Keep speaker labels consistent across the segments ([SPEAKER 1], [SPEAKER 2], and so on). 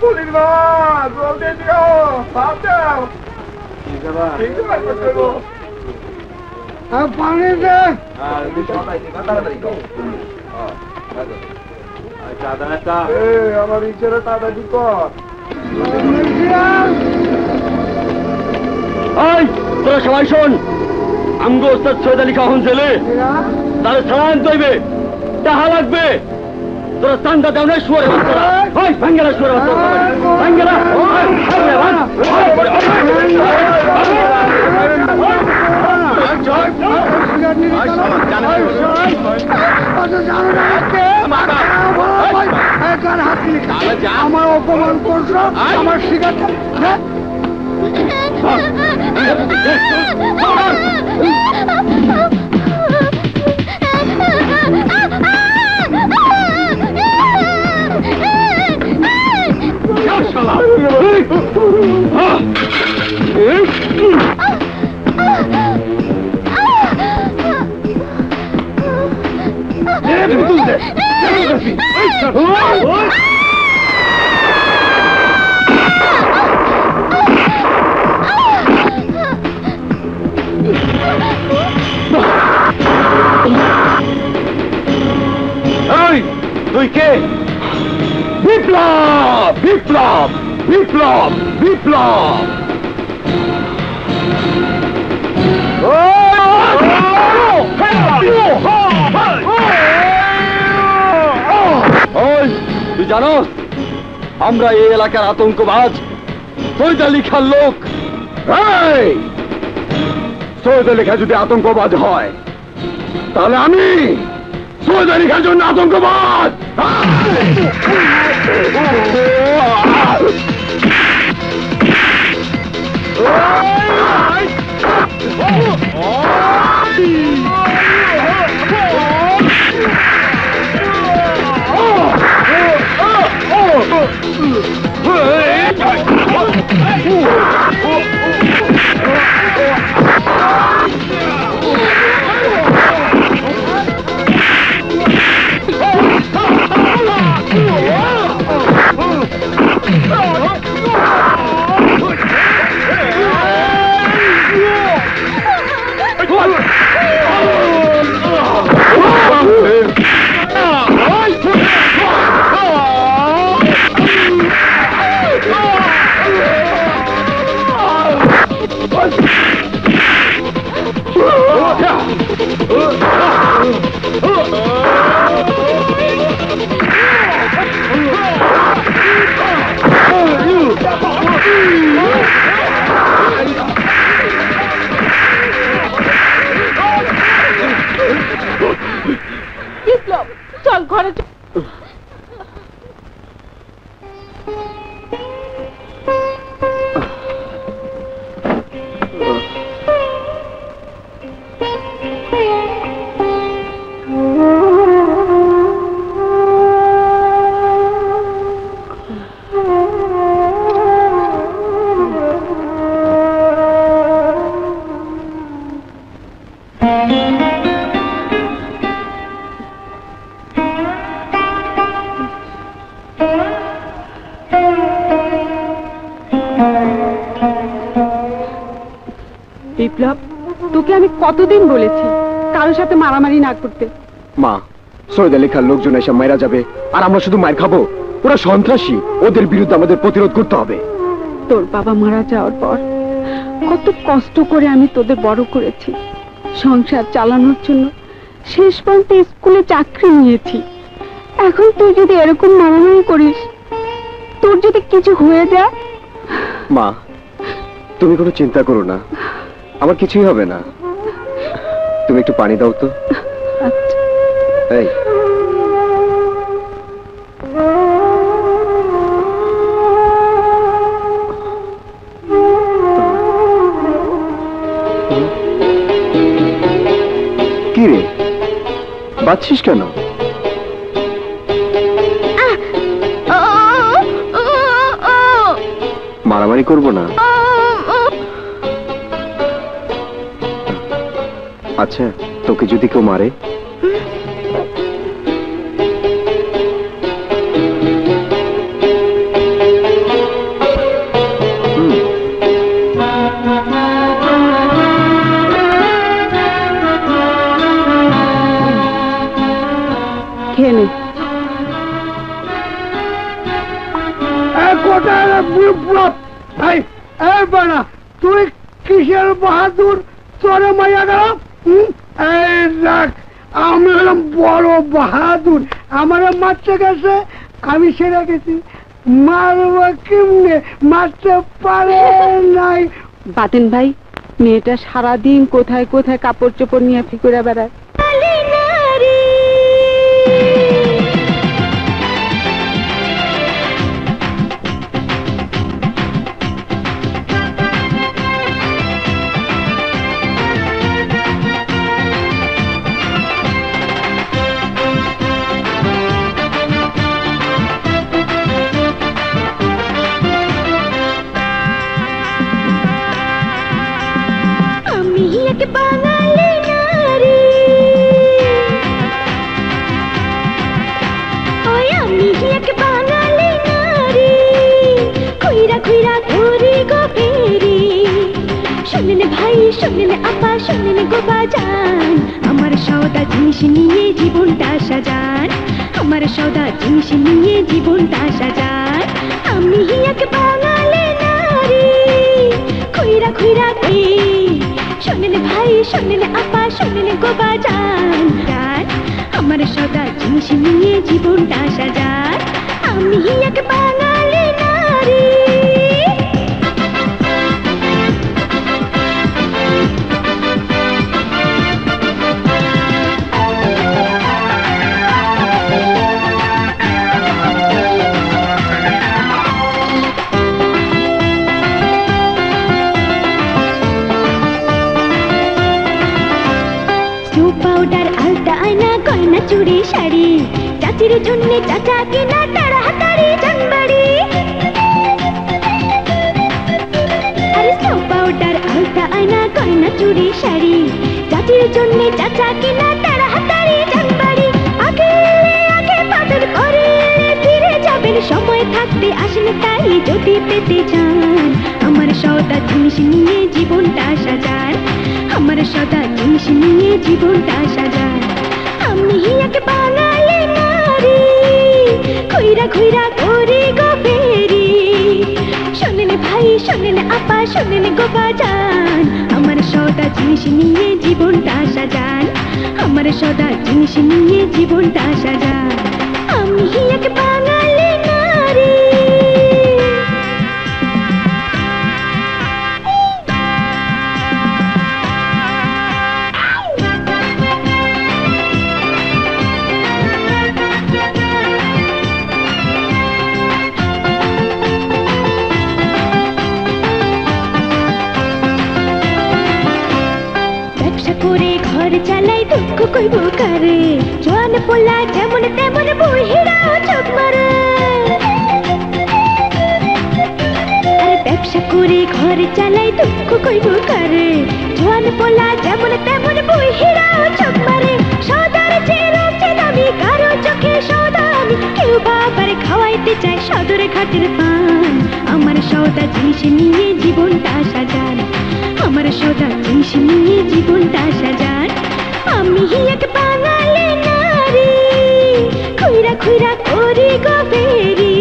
[SPEAKER 1] Police বাবা জলদি দিও সাপ দাও পানি দে আমার ইচ্ছারে তাড়াতাড়ি কর
[SPEAKER 2] তোরা সবাই শোন আমগো ওস্তাদ সৈয়দ আলী খান জেলে তারা সালান দইবে টাহা লাগবে তোরা চান্দা দাও না শুয়ারে বাচ্চারা ওই ভাঙ্গেরা শুয়ারে বাচ্চারা ভাঙ্গেরা
[SPEAKER 1] আমার অপমান করছো আমার শিকারটা
[SPEAKER 2] তুই কে? বিপ্লব বিপ্লব বিপ্লব বিপ্লব তুই জানোস আমরা এই এলাকার আতঙ্কবাজ সৈয়দ আলী খান লোক। সৈয়দ আলী খান যদি আতঙ্কবাজ হয় তাহলে আমি সৈয়দ আলী খান জন্য আতঙ্কবাদ।
[SPEAKER 3] চল ঘরে বিপ্লব, তোকে আমি কতদিন বলেছি কারোর সাথে মারামারি না করতে।
[SPEAKER 2] মা, সৈয়দ আলী খান লোকজন এসে মারা যাবে আর আমরা শুধু মার খাবো। ওরা সন্ত্রাসী, ওদের বিরুদ্ধে আমাদের প্রতিরোধ করতে হবে।
[SPEAKER 3] তোর বাবা মারা যাওয়ার পর কত কষ্ট করে আমি তোদের বড় করেছি, সংসার চালানোর জন্য শেষ পর্যন্ত স্কুলে চাকরি নিয়েছি। এখন তুই যদি এরকম মারামারি করিস, তোর যদি কিছু হয়ে যায়।
[SPEAKER 2] মা, তুমি কোনো চিন্তা করো না, আমার কিছুই হবে না। তুমি একটু পানি দাও তো।
[SPEAKER 3] আচ্ছা।
[SPEAKER 2] এই কি রে, বাচ্ছিস কেন? মারামারি করবো না। আচ্ছা, তোকে যদি কেউ মারে?
[SPEAKER 1] বানা তুই কিসের বাহাদুর তোরে মাইয়া গেল? দেখ আমি হলাম বড় বাহাদুর, আমার মারতে গেছে আমি সেরে গেছি, মারব কেমনে মারতে পারে নাই।
[SPEAKER 3] বাতেন ভাই, মেয়েটা সারাদিন কোথায় কোথায় কাপড় চোপড় নিয়ে ফিকুরে বেড়ায়।
[SPEAKER 4] আমার সওদা জিনিস নিয়ে জীবনটা সাজান, আমার সওদা জিনিস নিয়ে জীবনটা সাজান। আমি এক বাঙালি নারী, খুইরা খুইরা কি শোনেন ভাই, শোনেন আপা, শোনেন গো বাজান। আমার সওদা জিনিস নিয়ে জীবনটা সাজান, আমি এক বাঙালি নারী। চুড়ি শাড়ি চাচির জন্য চাচা কিনা তাড়াতাড়ি জানবাড়ি। আরে সব পাউডার আলতা আয়না গয়না চুড়ি শাড়ি চাচির জন্য চাচা কিনা তাড়াতাড়ি জানবাড়ি। আগে আগে পাদর করে ফিরে যাবেন, সময় থাকতে আসেন তাই যদি পেতে চান। আমার সওদা জিনিস নিয়ে জীবনটা সাজান, আমার সওদা জিনিস নিয়ে জীবনটা সাজান। আমি এক বাঙালি নারী, খুইরা খুইরা করি গো ফেরি। শোনেন ভাই, শোনেন আপা, শোনেন গো বাজান। আমার সওদা জিনিস নিয়ে জীবনটা সাজান, আমার সওদা জিনিস নিয়ে জীবনটা সাজান। আমি এক বাঙালি নারী। চালাই দুঃখ কইব কারে, জোয়ান পোলা যেমন তেমন বুড়িরা চোখ মারে। আরে ব্যবসা করে ঘর চালাই দুঃখ কইব কারে, জোয়ান পোলা যেমন তেমন বুড়িরা চোখ মারে। সদার চেয়ে দামি কারো চোখে সদা আমি, কেউ বাবার খাওয়াইতে চায় সদর ঘাটের পান। আমার সওদা জিনিস নিয়ে জীবনটা সাজান, আমার সওদা জিনিস নিয়ে জীবনটা সাজান। আমি এক বাঙালি নারী, খুইরা খুইরা করি গো ফেরি।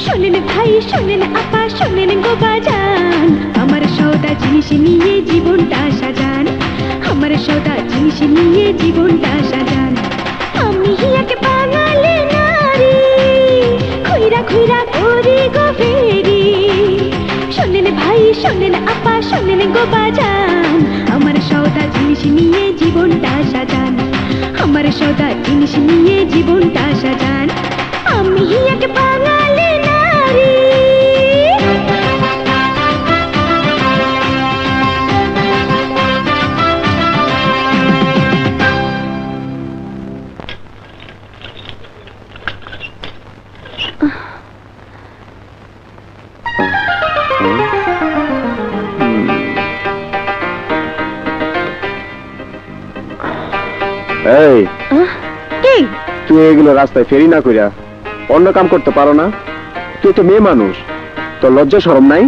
[SPEAKER 4] শোনেন ভাই, শোনেন আপা, শোনেন গো বাজান। আমার সওদা জিনিস নিয়ে জীবনটা সাজান, আমার সওদা জিনিস নিয়ে জীবনটা সাজান। আমি এক বাঙালি নারী, খুইরা খুইরা করি গো ফেরি। শোনেন ভাই, শোনেন আপা, শোনেন গো বাজান। আমার সওদা জিনিস নিয়ে জীবনটা সাজান, আমার সওদা জিনিস নিয়ে জীবনটা সাজান। আমি এক বাঙালি নারী।
[SPEAKER 2] এই
[SPEAKER 3] কি
[SPEAKER 2] তুই এগুলো রাস্তায় ফেরি না কইরা অন্য কাম করতে পারো না? তুই তো মেয়ে মানুষ, তোর লজ্জা শরম নাই?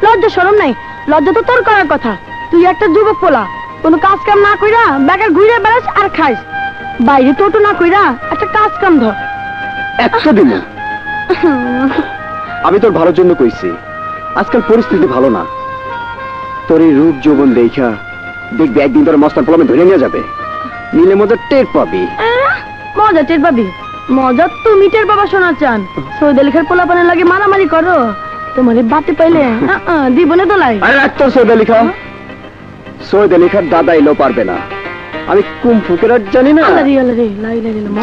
[SPEAKER 3] লজ্জা শরম নাই? লজ্জা তো তোর করার কথা। তুই একটা যুবক পোলা, কোনো কাজ কাম না কইরা বেকার ঘুরে বেড়াস আর খাইস। বাইরে টোটো না কইরা একটা কাজ কাম ধর।
[SPEAKER 2] একটা দিন আমি তোর ভালোর জন্য কইছি। আজকাল পরিস্থিতি ভালো না, তোর এই রূপ যৌবন দেখা দেখবি একদিন তোর মস্তান পোলামে ধরে নিয়ে যাবে, নিলে মজা টের পাবি।
[SPEAKER 4] মজা টের পাবি? মজা তুমি টের বাবা শোনা চান? সৈয়দ আলী খার পোলাপানের লাগে মারামারি করো, তোমার বাতে পাইলে দিব না দোলাই।
[SPEAKER 2] আরে রাখ তোর সৈয়দ আলী খা, সৈয়দ আলী খার দাদা এলেও পারবে না। আমি কুমফু কেরাট জানি না,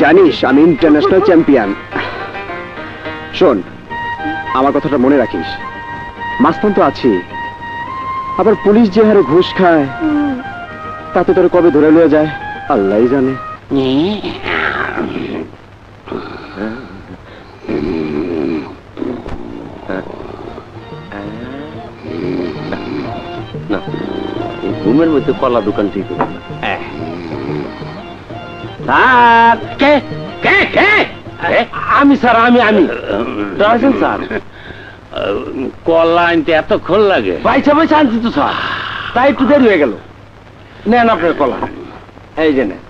[SPEAKER 2] জানিস আমি ইন্টারন্যাশনাল চ্যাম্পিয়ন। শোন, আমার কথাটা মনে রাখিস, মাস্তান তো আছি, আবার পুলিশ যে হারে ঘুষ খায় তাতে তোর কবে ধরে লয়ে যায় আল্লাহই জানে। ঘুমের মধ্যে কলা দোকান ঠিক আমি স্যার, আমি স্যার।
[SPEAKER 5] কলা আনতে এতক্ষণ লাগে?
[SPEAKER 2] পয়সা পয়সা আনছি তো স্যার, তাই একটু দেরি হয়ে গেল। নেন আপনার কলা, এই যে নেন।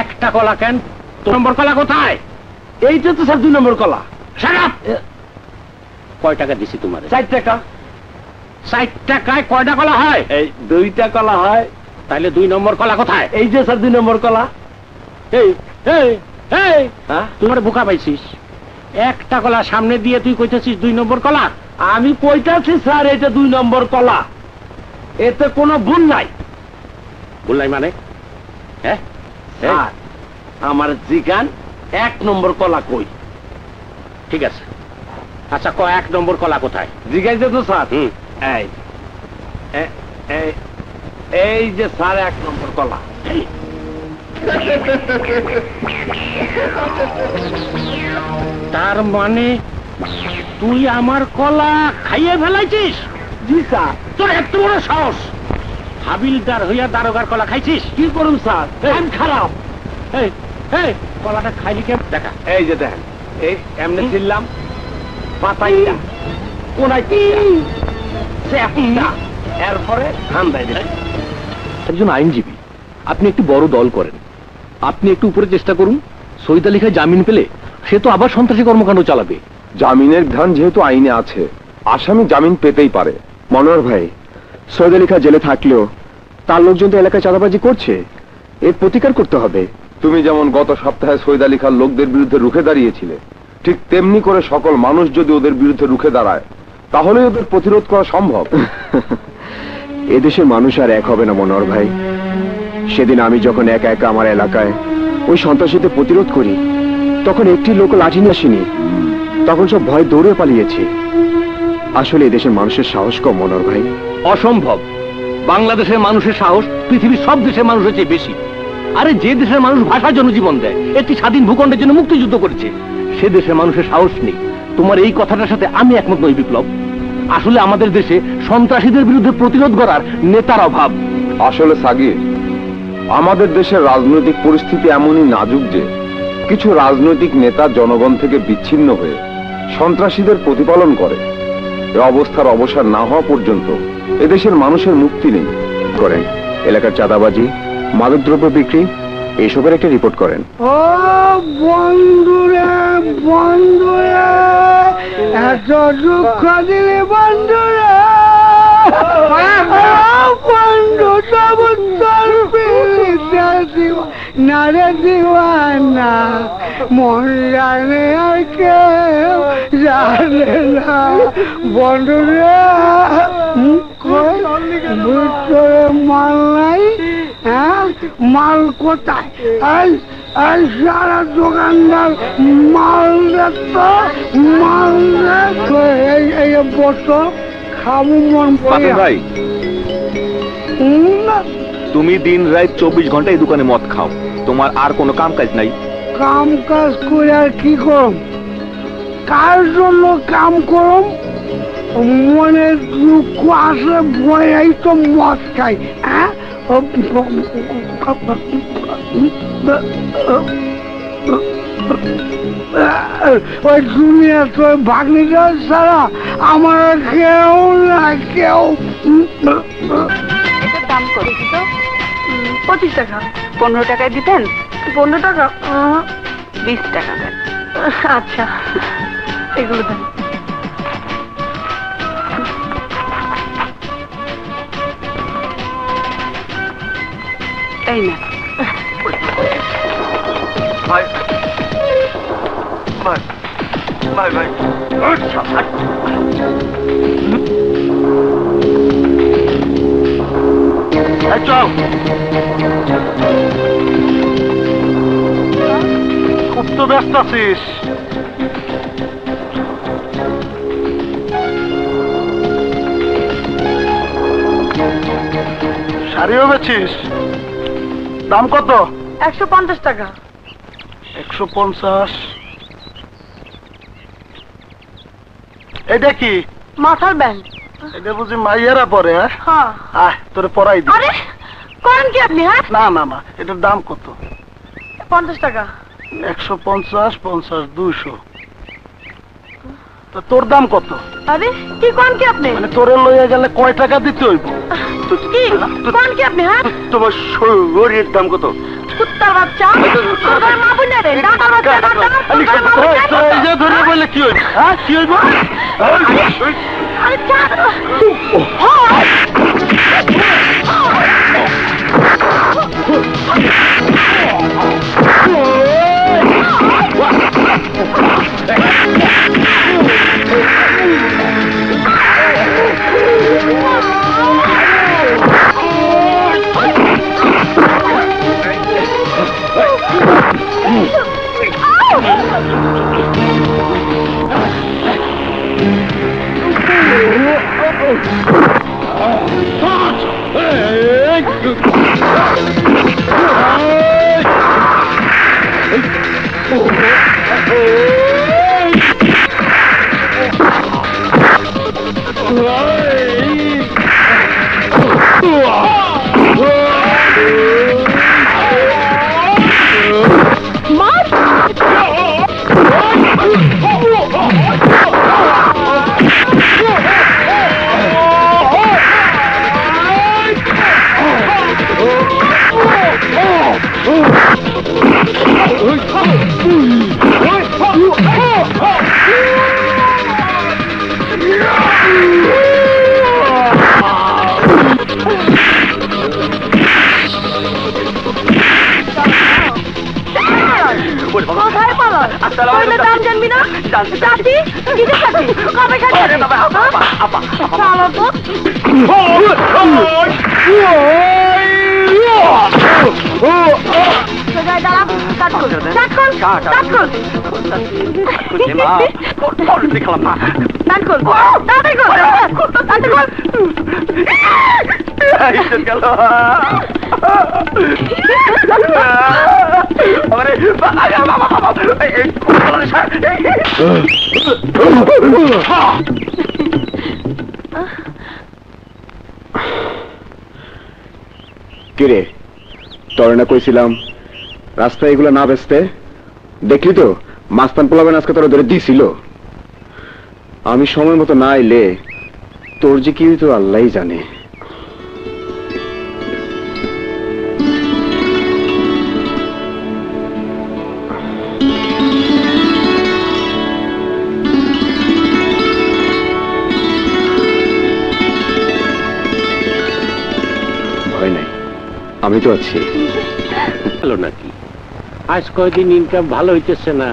[SPEAKER 5] একটা কলা কেন? 2 নম্বর কলা কোথায়?
[SPEAKER 2] এইটা তো স্যার 2 নম্বর কলা।
[SPEAKER 5] কয় টাকা দিছি তোমার?
[SPEAKER 2] 4 টাকা।
[SPEAKER 5] 60 টাকায় কয়টা কলা হয়?
[SPEAKER 2] এই 2টা কলা হয়।
[SPEAKER 5] তাহলে 2 নম্বর কলা কোথায়?
[SPEAKER 2] এই যে স্যার 2 নম্বর কলা।
[SPEAKER 5] এই এই এই তোমার বোকা পাইছিস? একটা কলা সামনে দিয়ে তুই কইতেছিস 2 নম্বর কলা?
[SPEAKER 2] আমি কইতাছি স্যার এটা 2 নম্বর কলা, এতে কোনো ভুল নাই।
[SPEAKER 5] ভুল নাই মানে? হ্যাঁ
[SPEAKER 2] স্যার আমার জিগান 1 নম্বর কলা কই?
[SPEAKER 5] ঠিক আছে, আচ্ছা 1 নম্বর কলা কোথায়?
[SPEAKER 2] জিগাইছে তো স্যার। এই যে স্যার 1 নম্বর কলা।
[SPEAKER 5] তার মানে তুই আমার কলা খাইয়ে ফেলাইছিস?
[SPEAKER 2] জি স্যার।
[SPEAKER 5] তোর এত বড় সাহস, হাবিলদার হইয়া দারোগার কলা খাইছিস?
[SPEAKER 2] কি করুন স্যার, আমি খারাপ।
[SPEAKER 5] এই এই কলাটা খাইলি কেন দেখা?
[SPEAKER 2] এই যে দেখেন, এই এমনি ছিলাম, পাতাইটা কোনায় এরপরে ঠান্ডায় দিলাম।
[SPEAKER 6] একজন আইনজীবী, আপনি একটু বড় দল করেন, আপনি একটু উপরে চেষ্টা করুন। সৈয়দ আলী খায় জামিন পেলে সে তো আবার সন্ত্রাসী কর্মকাণ্ড চালাবে।
[SPEAKER 1] জামিনের বিধান যেহেতু আইনে আছে, আসামি জামিন পেতেই পারে।
[SPEAKER 2] মনোহর ভাই, সৈয়দ আলী খা জেলে থাকলেও তার লোকজন তো এলাকায় চাঁদাবাজি করছে, এর প্রতিকার করতে হবে।
[SPEAKER 1] তুমি যেমন গত সপ্তাহে সৈয়দ আলী খান লোকদের বিরুদ্ধে রুখে দাঁড়িয়েছিলে, ঠিক তেমনি করে সকল মানুষ যদি ওদের বিরুদ্ধে রুখে দাঁড়ায় তাহলে ওদের প্রতিরোধ করা সম্ভব।
[SPEAKER 2] এদেশের মানুষ আর এক হবে না মনোহর ভাই। সেদিন আমি যখন একা একা আমার এলাকায় ওই সন্ত্রাসীদের প্রতিরোধ করি, তখন একটি লোক লাঠি নিয়ে আসেনি, তখন সব ভয় দৌড়ে পালিয়েছে। আসলে এদেশের মানুষের সাহস কম মনোহর ভাই।
[SPEAKER 6] অসম্ভব, বাংলাদেশের মানুষের সাহস পৃথিবীর সব দেশের মানুষের চেয়ে বেশি। আরে যে দেশের মানুষ ভাষার জন্য জীবন দেয়, একটি স্বাধীন ভূখণ্ডের জন্য মুক্তিযুদ্ধ করেছে, সে দেশের মানুষের সাহস নেই। তোমার এই কথাটার সাথে আমি একমত নই বিপ্লব। আসলে আমাদের দেশে সন্ত্রাসীদের বিরুদ্ধে প্রতিরোধ করার নেতার অভাব।
[SPEAKER 1] আসলে সাগির, আমাদের দেশের রাজনৈতিক পরিস্থিতি এমনই নাজুক যে কিছু রাজনৈতিক নেতা জনগণ থেকে বিচ্ছিন্ন হয়ে সন্ত্রাসীদের প্রতিপালন করে। এ অবস্থার অবসান না হওয়া পর্যন্ত এদেশের মানুষের মুক্তি নেই।
[SPEAKER 2] করেন এলাকার চাঁদাবাজি, মাদকদ্রব্য বিক্রি, এইসবের একটা রিপোর্ট করেন।
[SPEAKER 7] ও বন্ধুরা বন্ধুরা, এত দুঃখ দিলে বন্ধুরা, বন্ধু না রে দিওয়ানা, মন জানে আর কেউ জানে না। বন্ধুরা ভিতরে মাল নাই, হ্যাঁ মাল কোথায়? আর সারা দোকানদার মাল দেখতো, মাল দেখতো। এই বসো, খাবো মন করে।
[SPEAKER 6] ভাই, তুমি দিন রাত 24 ঘন্টা এই দোকানে মদ খাও, তোমার আর কোনো কাম কাজ নাই?
[SPEAKER 7] কাম কাজ করে আর কি করম? কার জন্য কাম করম? মনে দুঃখ আসলে ভয়াই তো মদ খাই। হ্যাঁ ওই দুনিয়া তো ভাগ্নিটা ছাড়া আমার কেউ না কেউ।
[SPEAKER 3] দাম করেছি তো 25 টাকা। 15 টাকায় দিতেন? 15 টাকা? 20 টাকা দেন। আচ্ছা, এগুলো দেন। এই না।
[SPEAKER 2] ভাই ভাই ভাই ভাই চল, খুব তো ব্যস্ত আছিস। শাড়িও বেছিস? দাম কত?
[SPEAKER 3] 150 টাকা।
[SPEAKER 2] 150। এটা কি?
[SPEAKER 3] মাথার ব্যান্ড।
[SPEAKER 2] এটা বুঝি মাইয়ারা পরে?
[SPEAKER 3] হ্যাঁ।
[SPEAKER 2] আয় তোরে পরাই দি।
[SPEAKER 3] আরে করেন কি আপনি? হ্যাঁ,
[SPEAKER 2] না না না, এটার দাম কত?
[SPEAKER 3] 50 টাকা।
[SPEAKER 2] 150, 50, 200। তো তোর দাম কত?
[SPEAKER 3] আরে কি করেন কি আপনি?
[SPEAKER 2] মানে তোরে লইয়া গেলে কয় টাকা দিতে হইব?
[SPEAKER 3] কি করেন কি আপনি? হ্যাঁ,
[SPEAKER 2] তোমার শরীরের দাম কত?
[SPEAKER 3] কুত্তার বাচ্চা, তোর মা বোন রে, ডাকার বাচ্চা,
[SPEAKER 2] এই যে ধরে বলে কি হইব? হ্যাঁ, কি হইব?
[SPEAKER 3] আরে ছাড়। দাম জানবি না? চাচি কিসে চাচি? কবে খাচ্ছি? চালো তো। সোজায় দাঁড়া, কাট কর, কাট কর, কাট কর। কাট কর, তাড়াতাড়ি কর, তাড়াতাড়ি কর।
[SPEAKER 2] গেল
[SPEAKER 1] কিরে, তোরে না কইছিলাম রাস্তায় এগুলো না বেচতে? দেখলি তো মাস্তান পোলাবেন আজকে তোরা ধরে দিছিল। আমি সময় মতো না এলে তোর যে কি হইতো আল্লাহই জানে। ভয় নাই, আমি তো আছি।
[SPEAKER 5] ভালো নাকি? আজ কয়দিন ইনকাম ভালো হইতেছে না,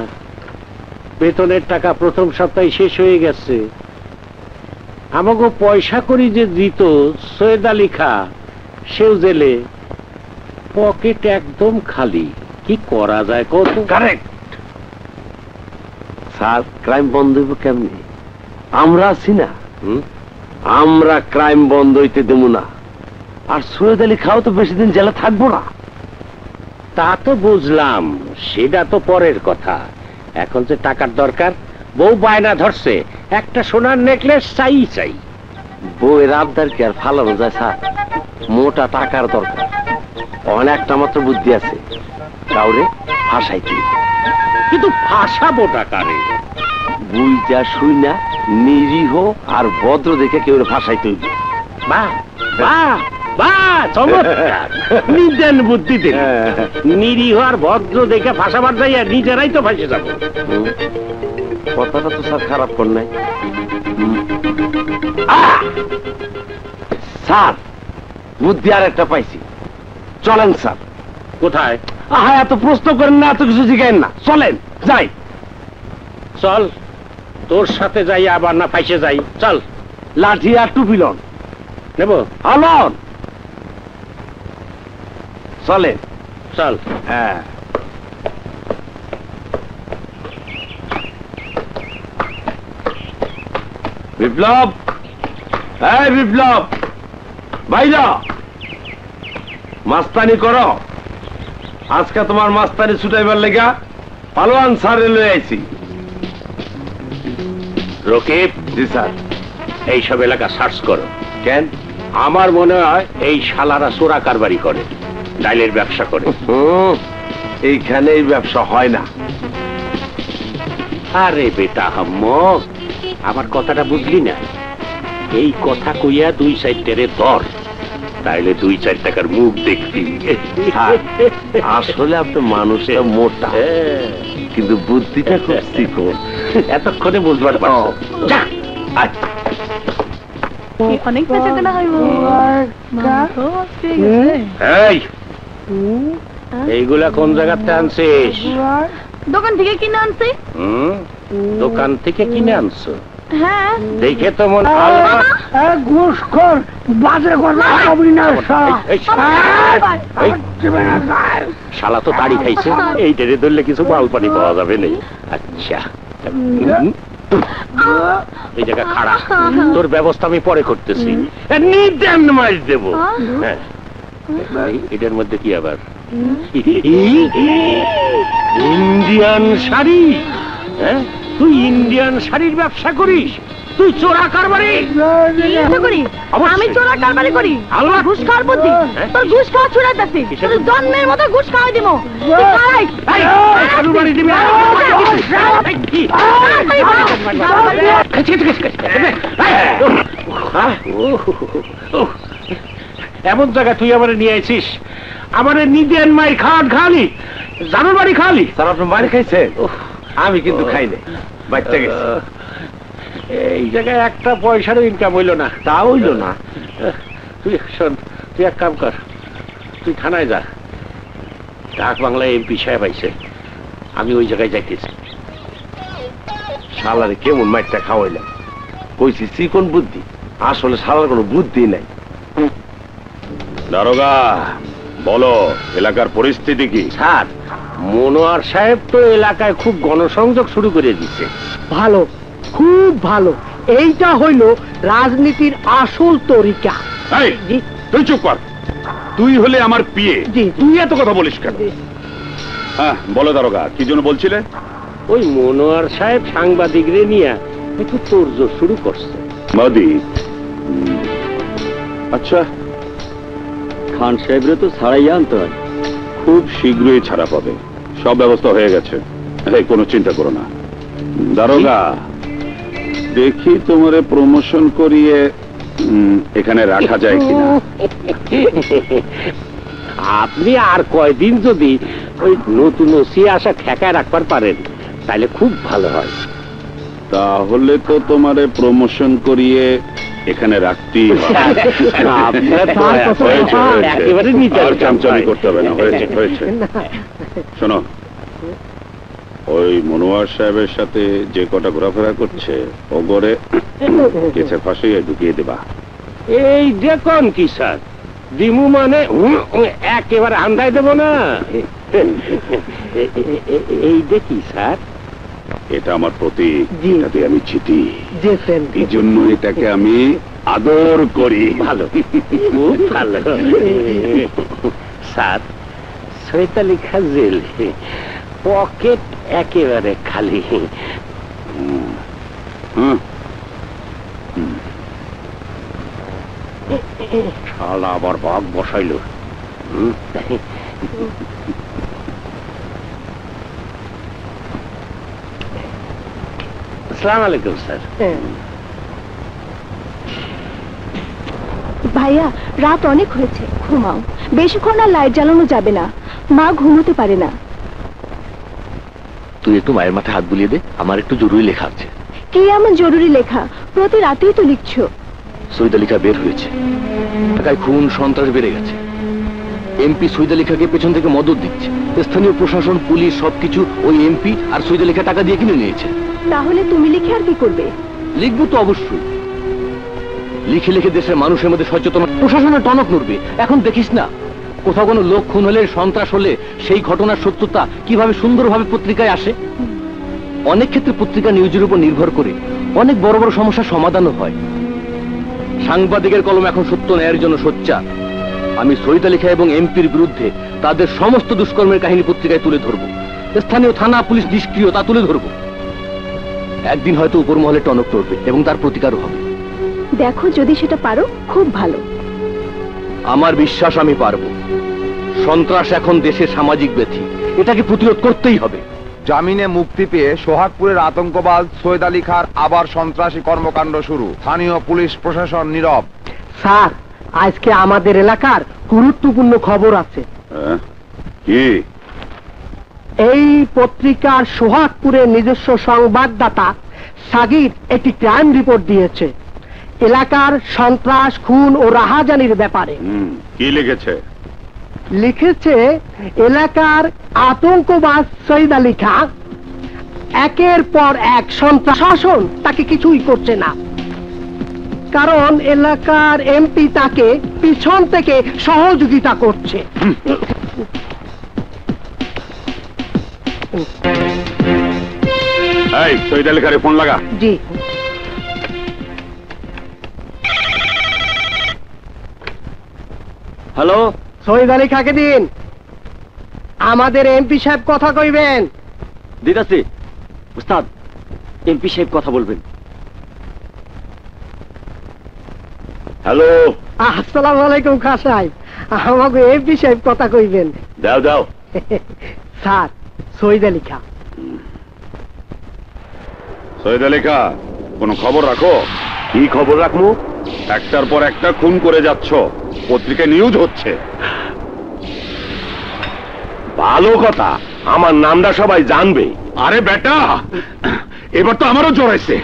[SPEAKER 5] বেতনের টাকা প্রথম সপ্তাহে শেষ হয়ে গেছে। আমাকে পয়সা করি যে দিত সৈয়দ আলী খা, সেও জেলে, পকেট একদম খালি। কি করা যায় কত?
[SPEAKER 6] কারেক্ট স্যার, ক্রাইম বন্ধ হইব কেমনি? আমরা আছি না, আমরা ক্রাইম বন্ধ হইতে দেব না। আর সৈয়দ আলী খাও তো বেশি দিন জেলে থাকবো না।
[SPEAKER 5] তা তো বুঝলাম, সেটা তো পরের কথা। এখন যে টাকার দরকার, বউ বায়না ধরছে একটা সোনার নেকলেস চাই চাই।
[SPEAKER 6] বউয়ের আবদার কি আর ফালানো যায় স্যার? মোটা টাকার দরকার। অনেকটা মাত্র বুদ্ধি আছে, কাউরে ফাঁসাইতে।
[SPEAKER 5] কিন্তু ফাঁসাবো টাকারে?
[SPEAKER 6] বুঝা শুই না, নিরীহ আর ভদ্র দেখে কেউ ফাঁসাইতে হইবে।
[SPEAKER 5] বাহ বাহ বাহ, চমৎকার। নিদেন বুদ্ধি দিন। নিরীহ আর ভদ্র দেখে ফাঁসাবার যাইয়া নিজেরাই তো ফাঁসে যাবো।
[SPEAKER 2] কথাটা তো স্যার খারাপ কর নাই। স্যার, বুদ্ধি আর একটা পাইছি। চলেন স্যার।
[SPEAKER 5] কোথায়?
[SPEAKER 2] আহা, এত প্রশ্ন করেন না, এত কিছু জিজ্ঞেন না, চলেন যাই।
[SPEAKER 5] চল, তোর সাথে যাই আবার না ফাইসে যাই। চল।
[SPEAKER 2] লাঠি আর টুপি লন।
[SPEAKER 5] নেব?
[SPEAKER 2] লন। চলেন।
[SPEAKER 5] চল।
[SPEAKER 2] হ্যাঁ। বিপ্লব, এই বিপ্লব, ভাইরা মাস্তানি করো। আজকে তোমার মাস্তানি ছুটাইবার লেগা পালোয়ান স্যারে লই আইছি।
[SPEAKER 5] রকিব।
[SPEAKER 2] জি স্যার।
[SPEAKER 5] এইসব এলাকা সার্চ করো।
[SPEAKER 2] কেন?
[SPEAKER 5] আমার মনে হয় এই শালারা চোরা কারবারি করে, ডাইলের ব্যবসা করে।
[SPEAKER 2] এইখানে এই ব্যবসা হয় না।
[SPEAKER 5] আরে বেটা হাম্মক, আমার কথাটা বুঝলি না? এই কথা কইয়া 2-4 টেরে ধর, তাইলে 2-4 টাকার মুখ দেখবি।
[SPEAKER 2] আসলে আপনি মানুষটা মোটা, কিন্তু বুদ্ধিটা খুব চিকন।
[SPEAKER 5] এতক্ষণে বুঝবার পারছো। যা, আয়।
[SPEAKER 4] অনেক বেঁচে কেনা হইব।
[SPEAKER 5] এই, এইগুলা কোন জায়গাতে আনছিস?
[SPEAKER 4] দোকান থেকে কিনে আনছি।
[SPEAKER 5] দোকান থেকে কিনে আনছো?
[SPEAKER 4] হ্যাঁ।
[SPEAKER 5] দেখে তো মনে
[SPEAKER 7] ঘুষখোর, বাজে কথা কবি না সব।
[SPEAKER 5] শালা তো তাড়ি খাইছে, এই টেরে ধরলে কিছু মাল পানি পাওয়া যাবে না। আচ্ছা, এই জায়গা খাড়া, তোর ব্যবস্থা আমি পরে করতেছি। নিদেন মাছ দেবো। হ্যাঁ, এটার মধ্যে কি আবার ইন্ডিয়ান শাড়ি? হ্যাঁ, তুই ইন্ডিয়ান শাড়ির ব্যবসা করিস? তুই চোরা কারবারি?
[SPEAKER 4] আমি চোরা কারবারি করি? ঘুষ খাওয়ার বুদ্ধি? তোর ঘুষ খাওয়া ছুড়াইতেছি, তোর জন্মের মতো ঘুষ খাওয়াই দিব।
[SPEAKER 5] এমন জায়গা তুই আমার নিয়ে আইছিস, আমার নিদেন মায়ের খালি জানুর বাড়ি খালি।
[SPEAKER 2] স্যার, আপনি মার খাইছে? আমি কিন্তু খাই নাই, বাচ্চা গেছে।
[SPEAKER 5] এই জায়গায় একটা পয়সারও ইনকাম হইল না।
[SPEAKER 2] তা হইল না?
[SPEAKER 5] তুই শোন, তুই এক কাম কর, তুই থানায় যা। ডাক বাংলায় এমপি সাহেব আইছে, আমি ওই জায়গায় যাইতেছি।
[SPEAKER 2] শালারে কেমন মাইরটা খাওয়াইলাম, কইছি চিকন বুদ্ধি, আসলে শালার কোনো বুদ্ধি নাই।
[SPEAKER 1] দারোগা, বলো এলাকার পরিস্থিতি কি?
[SPEAKER 5] স্যার, মনোয়ার সাহেব তো এলাকায় খুব গণসংযোগ শুরু করে দিচ্ছে।
[SPEAKER 7] ভালো, খুব ভালো। এইটা হইল রাজনীতির আসল তরিকা।
[SPEAKER 1] এই, তুই চুপ কর। তুই হলে আমার পিয়ে,
[SPEAKER 7] জি।
[SPEAKER 1] তুই এত কথা বলিস কেন? হ্যাঁ বলো দারোগা, কি জন্য বলছিলে?
[SPEAKER 5] ওই মনোয়ার সাহেব সাংবাদিকরে নিয়ে একটু তোড়জোড় শুরু করছে।
[SPEAKER 1] মাদি, আচ্ছা,
[SPEAKER 2] খান সাহেবরে তো ছাড়াইয়া আনতে হয়।
[SPEAKER 1] খুব শীঘ্রই ছাড়া পাবে, সব ব্যবস্থা হয়ে গেছে। এই, কোনো চিন্তা করো না। দারোগা, দেখি তোমারে প্রমোশন করিয়ে এখানে রাখা যায় কিনা।
[SPEAKER 5] আপনি আর কয়দিন যদি ওই নতুন ওসি আসা ঠেকায় রাখবার পারেন, তাহলে খুব ভালো হয়।
[SPEAKER 1] তাহলে তো তোমারে প্রমোশন করিয়ে এখানে রাখতেই হবে।
[SPEAKER 5] একেবারে
[SPEAKER 1] আর চামচামি করতে হবে না, হয়েছে হয়েছে। শোনো, ওই মনোয়ার সাহেবের সাথে যে কটা ঘোরাফেরা করছে, ও গড়ে গেছে ফাঁসিয়ে ঢুকিয়ে দেবা।
[SPEAKER 5] এই দেখুন কি স্যার, দিমু মানে একেবারে আন্দায় দেব না। এই দেখি স্যার,
[SPEAKER 1] এটা আমার প্রতীক, এটাতে আমি জিতি।
[SPEAKER 7] যেতেন
[SPEAKER 1] এই জন্য এটাকে আমি আদর করি।
[SPEAKER 5] ভালো, খুব ভালো। স্যার, 46 জেল, পকেট একেবারে খালি। শালা আবার ভাগ বসাইল। আসসালামু আলাইকুম স্যার।
[SPEAKER 4] ভাইয়া, রাত অনেক হয়েছে, ঘুমাও। বেশিক্ষণ আর লাইট জ্বালানো যাবে না, মা ঘুমোতে পারে না।
[SPEAKER 6] তুই একটু মায়ের মাথায় হাত বুলিয়ে দে, আমার একটু জরুরি লেখা আছে।
[SPEAKER 4] কি এমন জরুরি লেখা? প্রতি রাতেই তো লিখছো।
[SPEAKER 6] সৈয়দ আলী খা বের হয়েছে, ঢাকায় খুন সন্ত্রাস বেড়ে গেছে। এমপি সৈয়দ আলী খাকে পেছন থেকে মদত দিচ্ছে। স্থানীয় প্রশাসন, পুলিশ সবকিছু ওই এমপি আর সৈয়দ আলী খা টাকা দিয়ে কিনে নিয়েছে।
[SPEAKER 4] তাহলে তুমি লিখে আর কি করবে?
[SPEAKER 6] লিখবো তো অবশ্যই। লিখে লিখে দেশের মানুষের মধ্যে সচেতন, প্রশাসনের টনক নড়বে। এখন দেখিস না, কোথাও কোনো লোক খুন হলে, সন্ত্রাস হলে সেই ঘটনার সত্যতা কিভাবে সুন্দরভাবে পত্রিকায় আসে। অনেক ক্ষেত্রে পত্রিকা নিউজের উপর নির্ভর করে অনেক বড় বড় সমস্যার সমাধানও হয়। সাংবাদিকের কলম এখন সত্য ন্যায়ের জন্য সোচ্চার। আমি সৈয়দ আলী খা এবং এমপির বিরুদ্ধে তাদের সমস্ত দুষ্কর্মের কাহিনী পত্রিকায় তুলে ধরবো। স্থানীয় থানা পুলিশ নিষ্ক্রিয় তা তুলে ধরবো। একদিন হয়তো উপর মহলে টনক নড়বে এবং তার প্রতিকারও হবে।
[SPEAKER 4] দেখো, যদি সেটা পারো খুব ভালো।
[SPEAKER 6] আমার বিশ্বাস আমি পারবো। সন্ত্রাস এখন দেশের সামাজিক ব্যাধি, এটাকে প্রতিরোধ করতেই হবে।
[SPEAKER 1] জামিনে মুক্তি পেয়ে সোহাগপুরের আতঙ্কবাজ সৈয়দ আলী খার আবার সন্ত্রাসী কর্মকাণ্ড শুরু। স্থানীয় পুলিশ প্রশাসন নীরব।
[SPEAKER 7] স্যার, আজকে আমাদের এলাকার গুরুত্বপূর্ণ খবর আছে।
[SPEAKER 1] কি?
[SPEAKER 7] এই পত্রিকার সোহাগপুরের নিজস্ব সংবাদদাতা সাগির একটি ক্রাইম রিপোর্ট দিয়েছে এলাকার সন্ত্রাস, খুন ও রাহাজানির ব্যাপারে।
[SPEAKER 1] কি লিখেছে?
[SPEAKER 7] লিখেছে এলাকার আতঙ্কবাজ সৈয়দ আলী খা একের পর এক সন্ত্রাস, শাসন তাকে কিছুই করছে না। কারণ এলাকার এমপি তাকে পিছন থেকে সহযোগিতা করছে।
[SPEAKER 1] এই সৈয়দ আলী খারে ফোন লাগা।
[SPEAKER 7] জি।
[SPEAKER 2] হ্যালো,
[SPEAKER 7] সৈয়দ আলী খাকে দিন, আমাদের এমপি সাহেব কথা কইবেন।
[SPEAKER 2] দিদাসি উস্তাদ, এমপি সাহেব কথা বলবেন।
[SPEAKER 1] হ্যালো,
[SPEAKER 7] আসসালামু আলাইকুম খা সাহেব, আমাকে এমপি সাহেব কথা কইবেন।
[SPEAKER 1] দাও দাও।
[SPEAKER 7] স্যার, সৈয়দ আলী খা।
[SPEAKER 1] সৈয়দ আলী খা, কোনো খবর রাখো? কি খবর রাখবো? একটার পর একটা খুন করে যাচ্ছ, পত্রিকায় নিউজ হচ্ছে। ভালো কথা, আমার নামটা সবাই জানবে। আরে বেটা, এবার তো আমারও জড়াইছে।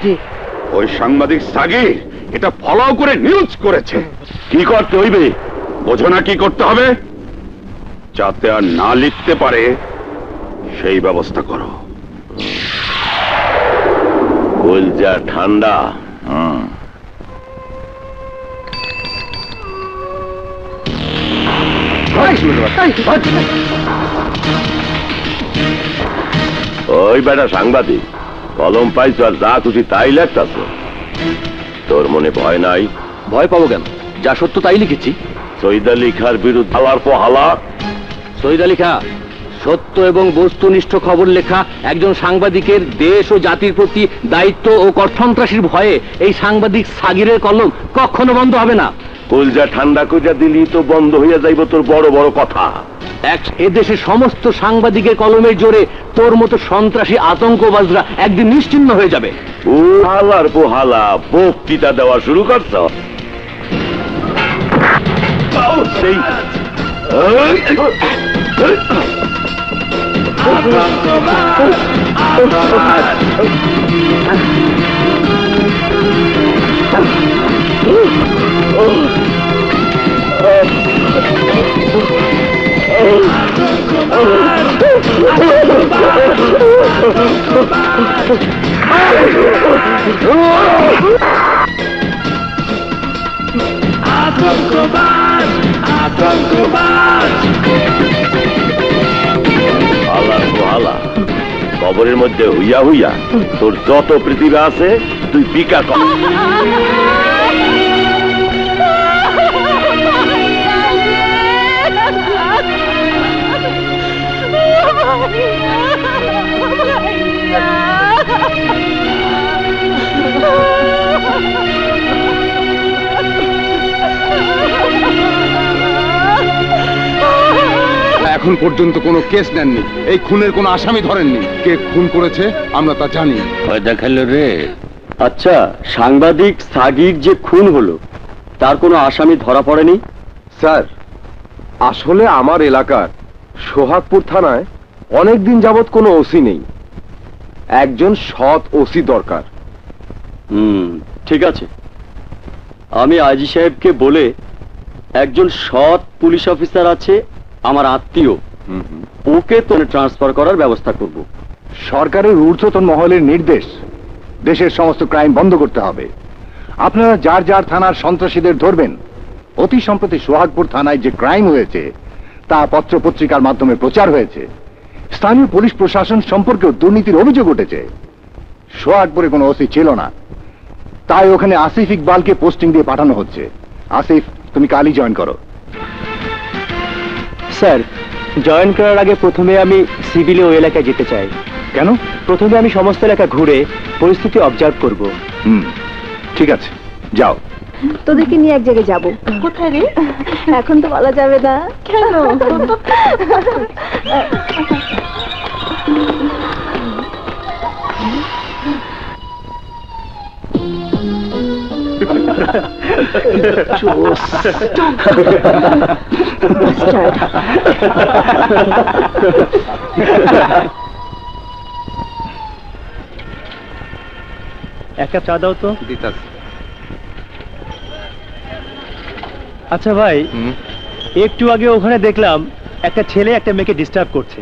[SPEAKER 1] ওই সাংবাদিক সাগির এটা ফলো করে নিউজ করেছে। কি করতে হইবে বোঝো না? কি করতে হবে যাতে আর না লিখতে পারে সেই ব্যবস্থা করো। কলজা ঠান্ডা। ওই বেটা সাংবাদিক, কলম পাইছ আর যা খুশি তাই লেখতাছ। তোর মনে ভয় নাই?
[SPEAKER 6] ভয় পাবো কেন? যা সত্য তাই লিখেছি।
[SPEAKER 1] সৈয়দ আলী খার বিরুদ্ধে হালার পর হালা।
[SPEAKER 6] সৈয়দ আলী খা, সত্য এবং বস্তুনিষ্ঠ খবর লেখা একজন সাংবাদিকের দেশ ও জাতির প্রতি দায়িত্ব ও সন্ত্রাসীর ভয়ে এই সাংবাদিক সাগিরের কলম কখনো বন্ধ হবে না।
[SPEAKER 1] কলজা ঠান্ডা কইরা দিলি তো বন্ধ হইয়া যাইব তোর বড় বড় কথা।
[SPEAKER 6] এদেশের সমস্ত সাংবাদিকের কলমের জোরে তোর মতো সন্ত্রাসী আতঙ্কবাজরা একদিন নিশ্চিহ্ন হয়ে যাবে।
[SPEAKER 1] ও হালার পোহালা বক্তৃতা দেওয়া শুরু করছ? সেই কবরের মধ্যে হইয়া হইয়া তোর যত পৃথিবী আছে তুই বিকা কর। এখন পর্যন্ত কোনো কেস নেননি, এই খুনের কোনো আসামি ধরেননি। কে খুন করেছে আমরা তা জানি।
[SPEAKER 2] ভয় দেখালো রে। আচ্ছা, সাংবাদিক সাগির যে খুন হলো তার কোনো আসামি ধরা পড়েনি?
[SPEAKER 1] স্যার, আসলে আমার এলাকার সোহাগপুর থানায় অনেকদিন যাবৎ কোনো ওসি নেই। একজন সৎ ওসি দরকার।
[SPEAKER 2] ঠিক আছে, আমি আইজি সাহেবকে বলে একজন সৎ পুলিশ অফিসার আছে আমার আত্মীয়, ওকে তো ট্রান্সফার করার ব্যবস্থা করব।
[SPEAKER 8] সরকারের ঊর্ধ্বতন মহলের নির্দেশ, দেশের সমস্ত ক্রাইম বন্ধ করতে হবে। আপনারা যার যার থানার সন্ত্রাসীদের ধরবেন। অতি সম্প্রতি সোহাগপুর থানায় যে ক্রাইম হয়েছে তা পত্র পত্রিকার মাধ্যমে প্রচার হয়েছে। স্থানীয় পুলিশ প্রশাসন সম্পর্কেও দুর্নীতির অভিযোগ উঠেছে। সোহাগপুরে কোনো ওসি ছিল না, তাই ওখানে আসিফ ইকবালকে পোস্টিং দিয়ে পাঠানো হচ্ছে। আসিফ, তুমি কালই জয়েন করো।
[SPEAKER 2] স্যার, জয়েন করার আগে প্রথমে আমি সিভিলে ওই এলাকায় যেতে চাই।
[SPEAKER 8] কেন?
[SPEAKER 2] প্রথমে আমি সমস্ত এলাকা ঘুরে পরিস্থিতি অবজার্ভ করব।
[SPEAKER 8] ঠিক আছে, যাও।
[SPEAKER 3] তোদেরকে নিয়ে এক জায়গায় যাবো। কোথায় রে? এখন তো বলা যাবে না। কেন?
[SPEAKER 2] এক কাপ চা দাও তো।
[SPEAKER 1] দিতাছি।
[SPEAKER 2] আচ্ছা ভাই, একটু আগে ওখানে দেখলাম একটা ছেলে একটা মেয়েকে ডিস্টার্ব করছে।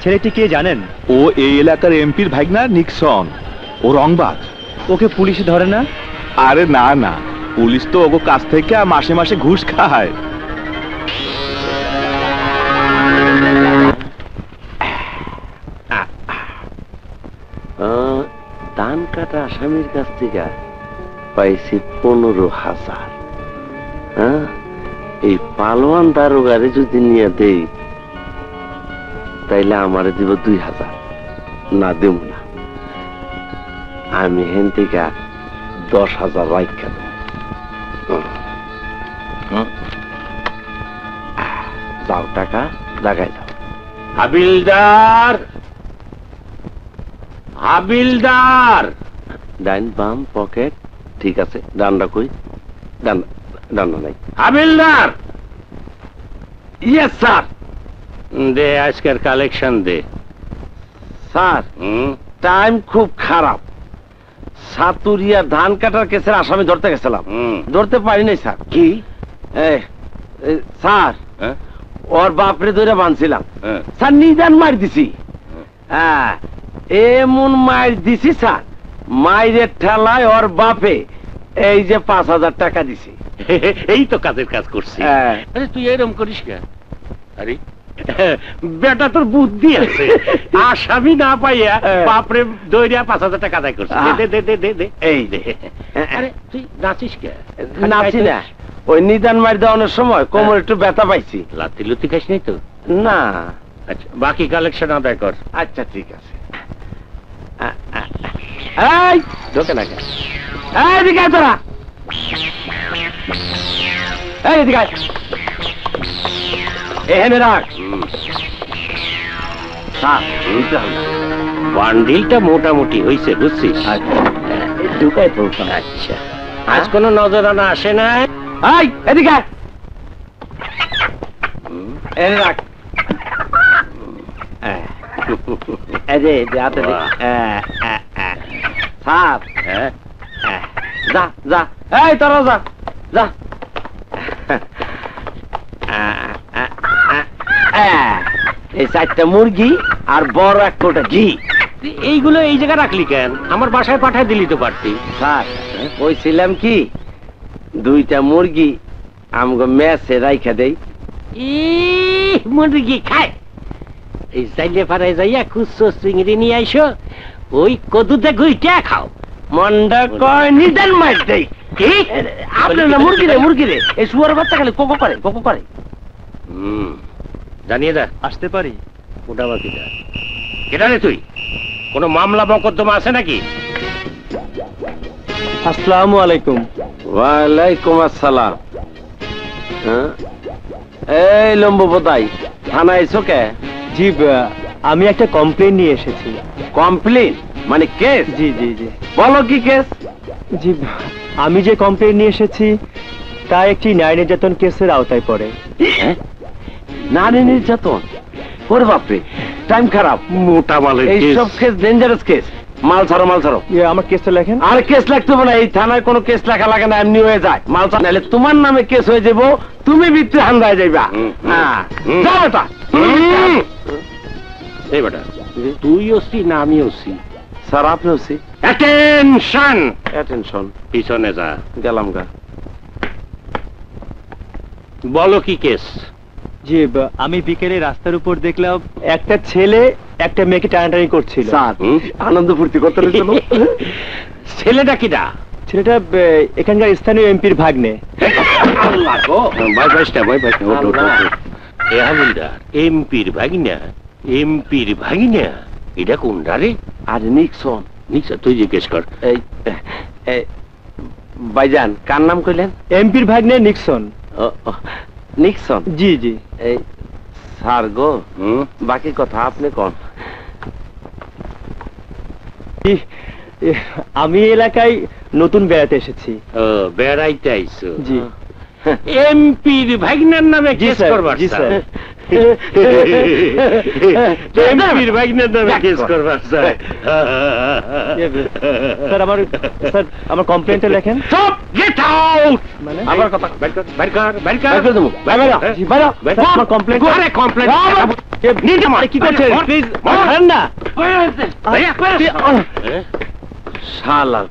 [SPEAKER 2] ছেলেটি কে জানেন?
[SPEAKER 8] ও এই এলাকার এমপির ভাইগনা নিক্সন। ও রংবাজ।
[SPEAKER 2] ওকে পুলিশে ধরে না?
[SPEAKER 8] আরে না না, পুলিশ তো ওগো কাছ থেকে মাসে মাসে ঘুষ খায়।
[SPEAKER 5] ধান কাটা আসামির কাছ থেকে পাইছি 15,000। হ্যাঁ, এই পালোয়ান দারোগারে যদি নিয়ে দেই তাইলে আমারে দিব 2,000। না দেব না, আমি হেন থেকে 10,000 রাইখা দেব। যাও, টাকা জাগায় যাও। হাবিলদার, হাবিলদার। ডাইন বাম পকেট ঠিক আছে, ডান্ডা কই? ডান্ডা নাই। হাবিলদার। Yes sir. দে আজকের কালেকশন দে। স্যার, টাইম খুব খারাপ। সাতুরিয়া ধান কাটার কেসের আসামি ধরতে গেছিলাম, ধরতে পারি নাই স্যার। কি? স্যার, ওর বাপরে ধরে বানছিলাম স্যার, নিদান মার দিছি। হ্যাঁ, এমন মার দিছি স্যার, মায়ের ঠেলায় ওর বাপে এই যে 5,000 টাকা দিছি। এই তো কাজের কাজ করছি। আরে তুই এরকম করিস না। আরে বেটা, তোর বুদ্ধি আছে। আসামি না পাইয়া বাপরে দইরা 5,000 টাকা আদায় করছিস। দে দে দে দে দে, এই দে। আরে তুই নাচিস কে? নাচি না, ওই নিদান মার দেওয়ানোর সময় কোমর একটু ব্যথা পাইছি। লাতি লুতি খাইস নাই তো? না। আচ্ছা, বাকি কালেকশন আদায় কর। আচ্ছা ঠিক আছে। এই ঢোকে না কেন? এদিকে আয় তোরা, এদিকে আয়। এখানে রাখ। বান্ডিলটা মোটামুটি হয়েছে, বুঝছিস? ঢুকাই পড়তাম। আচ্ছা, আজ কোনো নজরানা আসে না? এই এদিকে আয়। এনে রাখ। যা যা, এই তোরা যা যা। এই 4টা মুরগি আর বড় এক কোটা ঘি। এইগুলো এই জায়গায় রাখলি কেন? আমার বাসায় পাঠায় দিলি তো পারতি। স্যার, কইছিলাম কি 2টা মুরগি আমগো মেসে রাইখা দেই। মুরগি খায়? এই যাইলে পাড়ায় যাইয়া খুচরো চিংড়ি নিয়ে আইসো, ওই কদুতে গুইটা খাও। মন্ডা কয় নিদান মার দেই। কি আপনার না মুরগি রে, মুরগি রে। এই শুয়ার বাচ্চা খালি কোকো করে, কোকো করে। জানিয়ে দা। আসতে পারি? ওটা বাকিটা কেটা রে? তুই কোনো মামলা মকদ্দমা আছে নাকি? আসসালামু আলাইকুম। ওয়ালাইকুম আসসালাম। এই লম্বুপতাই, থানায় এসো কে? জি, আমি একটা কমপ্লেন নিয়ে এসেছি। কমপ্লেন মানে কেস? জি জি জি। বলো কি কেস? জি, আমি যে কমপ্লেন নিয়ে এসেছি
[SPEAKER 2] তা একটি নারী নির্যাতন কেসের আওতায় পড়ে।
[SPEAKER 5] নারী নির্যাতন? ওরে বাপরে, টাইম খারাপ। মোটা মালের এইসব কেস ডেঞ্জারাস কেস। মাল ছাড়ো, মাল ছাড়ো।
[SPEAKER 2] আমার কেসটা লেখেন।
[SPEAKER 5] আর কেস লাগতে হবে না, এই থানায় কোনো কেস লেখা লাগে না, এমনি হয়ে যায়। মাল ছাড়ো, নাহলে তোমার নামে কেস হয়ে যাবো, তুমি ভিতরে হান্দায় যাইবা। হ্যাঁ, যাও এটা। এই বেটা, তুই ওসি না আমি ওসি?
[SPEAKER 1] স্যার আপনি ওসি।
[SPEAKER 5] Attention,
[SPEAKER 1] attention.
[SPEAKER 5] পিছনে যা।
[SPEAKER 1] গেলাম গা।
[SPEAKER 5] বলো কি কেস?
[SPEAKER 2] জি, আমি বিকেলে রাস্তার উপর দেখলাম একটা ছেলে একটা মেয়েকে টানাটানি করছিল।
[SPEAKER 1] স্যার আনন্দ ফুর্তি করতে রয়েছিল।
[SPEAKER 5] ছেলেটা কিটা?
[SPEAKER 2] ছেলেটা এখানকার স্থানীয় এমপির ভাগ্নে।
[SPEAKER 5] আল্লাহ গো, ভাই ভাইস্টা, ভাই ভাইস্টা, ওঠো ওঠো। এ হাবিলদার, এমপির ভাগিনা? এমপির ভাগিনা? এটা কোনটা রে?
[SPEAKER 1] আরে নিক্সন।
[SPEAKER 5] নিশ্চয়, তুই জিজ্ঞেস কর।
[SPEAKER 1] এই ভাইজান কার নাম কইলেন?
[SPEAKER 2] এমপির ভাগ্নে নিক্সন।
[SPEAKER 1] নিক্সন?
[SPEAKER 2] জি জি।
[SPEAKER 1] এই স্যার গো, বাকি কথা আপনি কোন।
[SPEAKER 2] আমি এলাকায় নতুন বেড়াতে এসেছি।
[SPEAKER 5] ও, বেড়াইতে আইছো?
[SPEAKER 2] জি।
[SPEAKER 5] এমপির ভাগনার নামে কেস করবার?
[SPEAKER 2] জি স্যার।
[SPEAKER 5] এমপির ভাগনার নামে কেস করবার স্যার?
[SPEAKER 2] স্যার আমার কমপ্লেন্টটা লেখেন।
[SPEAKER 5] সব গেট আউট।
[SPEAKER 2] মানে
[SPEAKER 5] আবার কথা বাইর কর, বাইর কর, বাইর কর।
[SPEAKER 2] আমার কমপ্লেন্ট।
[SPEAKER 5] আরে কমপ্লেন্ট
[SPEAKER 2] কি করছেন? প্লিজ ছাড়েন না।
[SPEAKER 1] শালা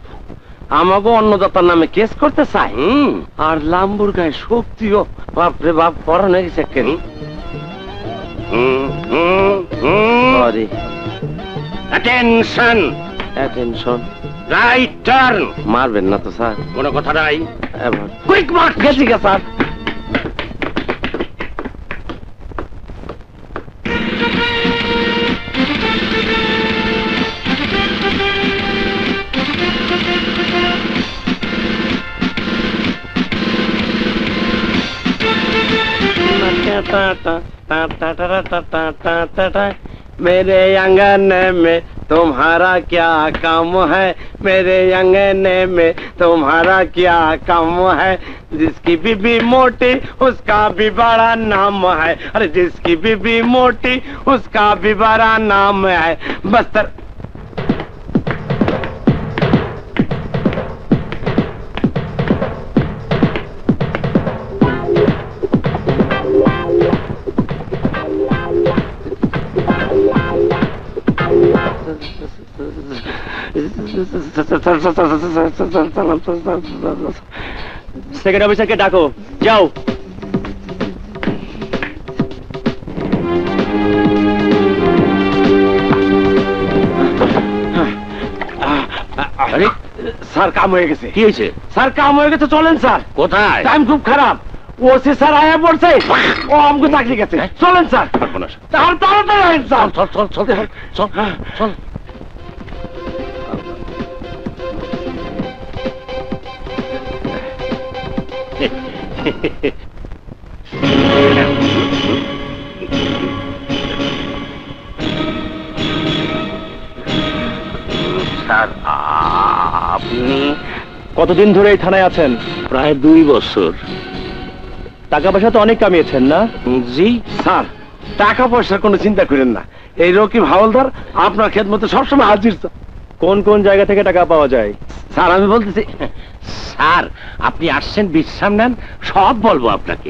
[SPEAKER 1] আমাকে অন্নদাতার নামে কেস করতে চাই। আর লাম্বুর গায়ে শক্তিও বাপরে বাপ পড়া হয়ে গেছে। Sorry.
[SPEAKER 5] Attention,
[SPEAKER 1] attention.
[SPEAKER 5] Right turn.
[SPEAKER 1] মারবেন না তো স্যার?
[SPEAKER 5] কোনো কথা নাই।
[SPEAKER 1] এবার
[SPEAKER 5] কুইক মার্চ।
[SPEAKER 1] গেছি গে স্যার।
[SPEAKER 5] मेरे अंगने में तुम्हारा क्या काम है? मेरे अंगने में तुम्हारा क्या काम है? जिसकी बीबी मोटी उसका भी बड़ा नाम है। अरे जिसकी बीबी मोटी उसका भी बड़ा नाम है। बस्तर
[SPEAKER 2] সেকেন্ড অফিসারকে ডাকো, যাও।
[SPEAKER 5] আরে
[SPEAKER 1] স্যার কাম হয়ে গেছে।
[SPEAKER 5] কি হয়েছে?
[SPEAKER 1] স্যার কাম হয়ে গেছে, চলেন স্যার।
[SPEAKER 5] কোথায়?
[SPEAKER 1] টাইম খুব খারাপ। ওসি স্যার আয়া পড়ছে, ও আমাকে চাকরি গেছে। চলেন স্যার। তাড়াতাড়ি আইন স্যার।
[SPEAKER 5] চল চল চল চল চল।
[SPEAKER 1] স্যার আপনি
[SPEAKER 2] কতদিন ধরে এই থানায় আছেন?
[SPEAKER 5] প্রায় 2 বছর।
[SPEAKER 2] টাকা পয়সা তো অনেক কামিয়েছেন না?
[SPEAKER 1] জি স্যার, টাকা পয়সার কোনো চিন্তা করেন না। এই রকিব হাওলদার আপনার খেদমতে সবসময় হাজির।
[SPEAKER 2] কোন কোন জায়গা থেকে টাকা পাওয়া যায়?
[SPEAKER 1] স্যার আমি বলতেছি,
[SPEAKER 5] স্যার আপনি আসছেন, বিশ্রাম নেন, সব বলবো আপনাকে।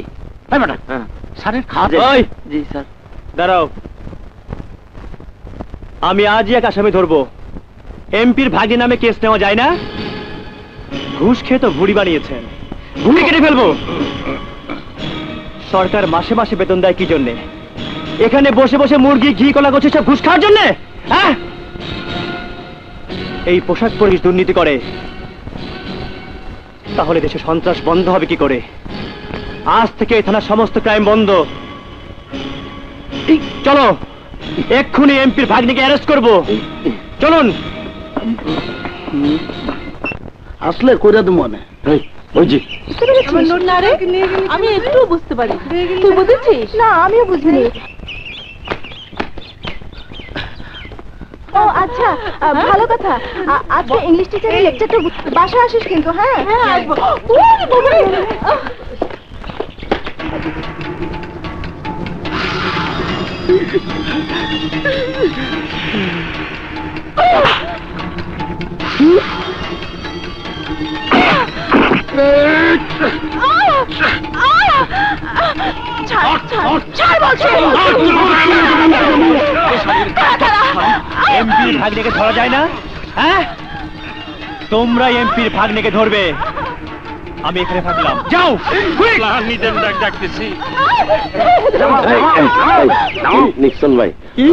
[SPEAKER 5] স্যারের খাওয়া
[SPEAKER 2] ওই,
[SPEAKER 1] জি স্যার।
[SPEAKER 2] দাঁড়াও, আমি আজই এক আসামি ধরবো। এমপির ভাগি নামে কেস নেওয়া যায় না? ঘুষ খেয়ে তো ভুড়ি বানিয়েছেন, ভুড়ি কেটে ফেলবো। সরকার মাসে মাসে বেতন দেয় কি জন্যে? এখানে বসে বসে মুরগি ঘি কলা করছে সব ঘুষ খাওয়ার জন্যে? হ্যাঁ, এই পোশাক পরে দুর্নীতি করে, তাহলে দেশে সন্ত্রাস বন্ধ হবে কি করে? আজ থেকে এই থানার সমস্ত ক্রাইম বন্ধ। চলো, এক্ষুনি এমপির ভাগ্নিকে অ্যারেস্ট করবো। চলুন।
[SPEAKER 7] আসলে কইরা দেবো মনে।
[SPEAKER 1] ওই জি
[SPEAKER 3] আমি একটু বুঝতে পারি, তুই বুঝেছিস? না, আমিও বুঝিনি।
[SPEAKER 4] ও আচ্ছা ভালো কথা আজকে ইংলিশ টিচারের লেকচারটা বাসা আসিস কিন্তু হ্যাঁ আসবো
[SPEAKER 2] এমপির ভাগ্নেকে ধরা যায় না? হ্যাঁ, তোমরা এমপির ভাগ্নেকে ধরবে, আমি এখানে থাকলাম। যাও, ডাকতেছি।
[SPEAKER 5] নিক্সন ভাই,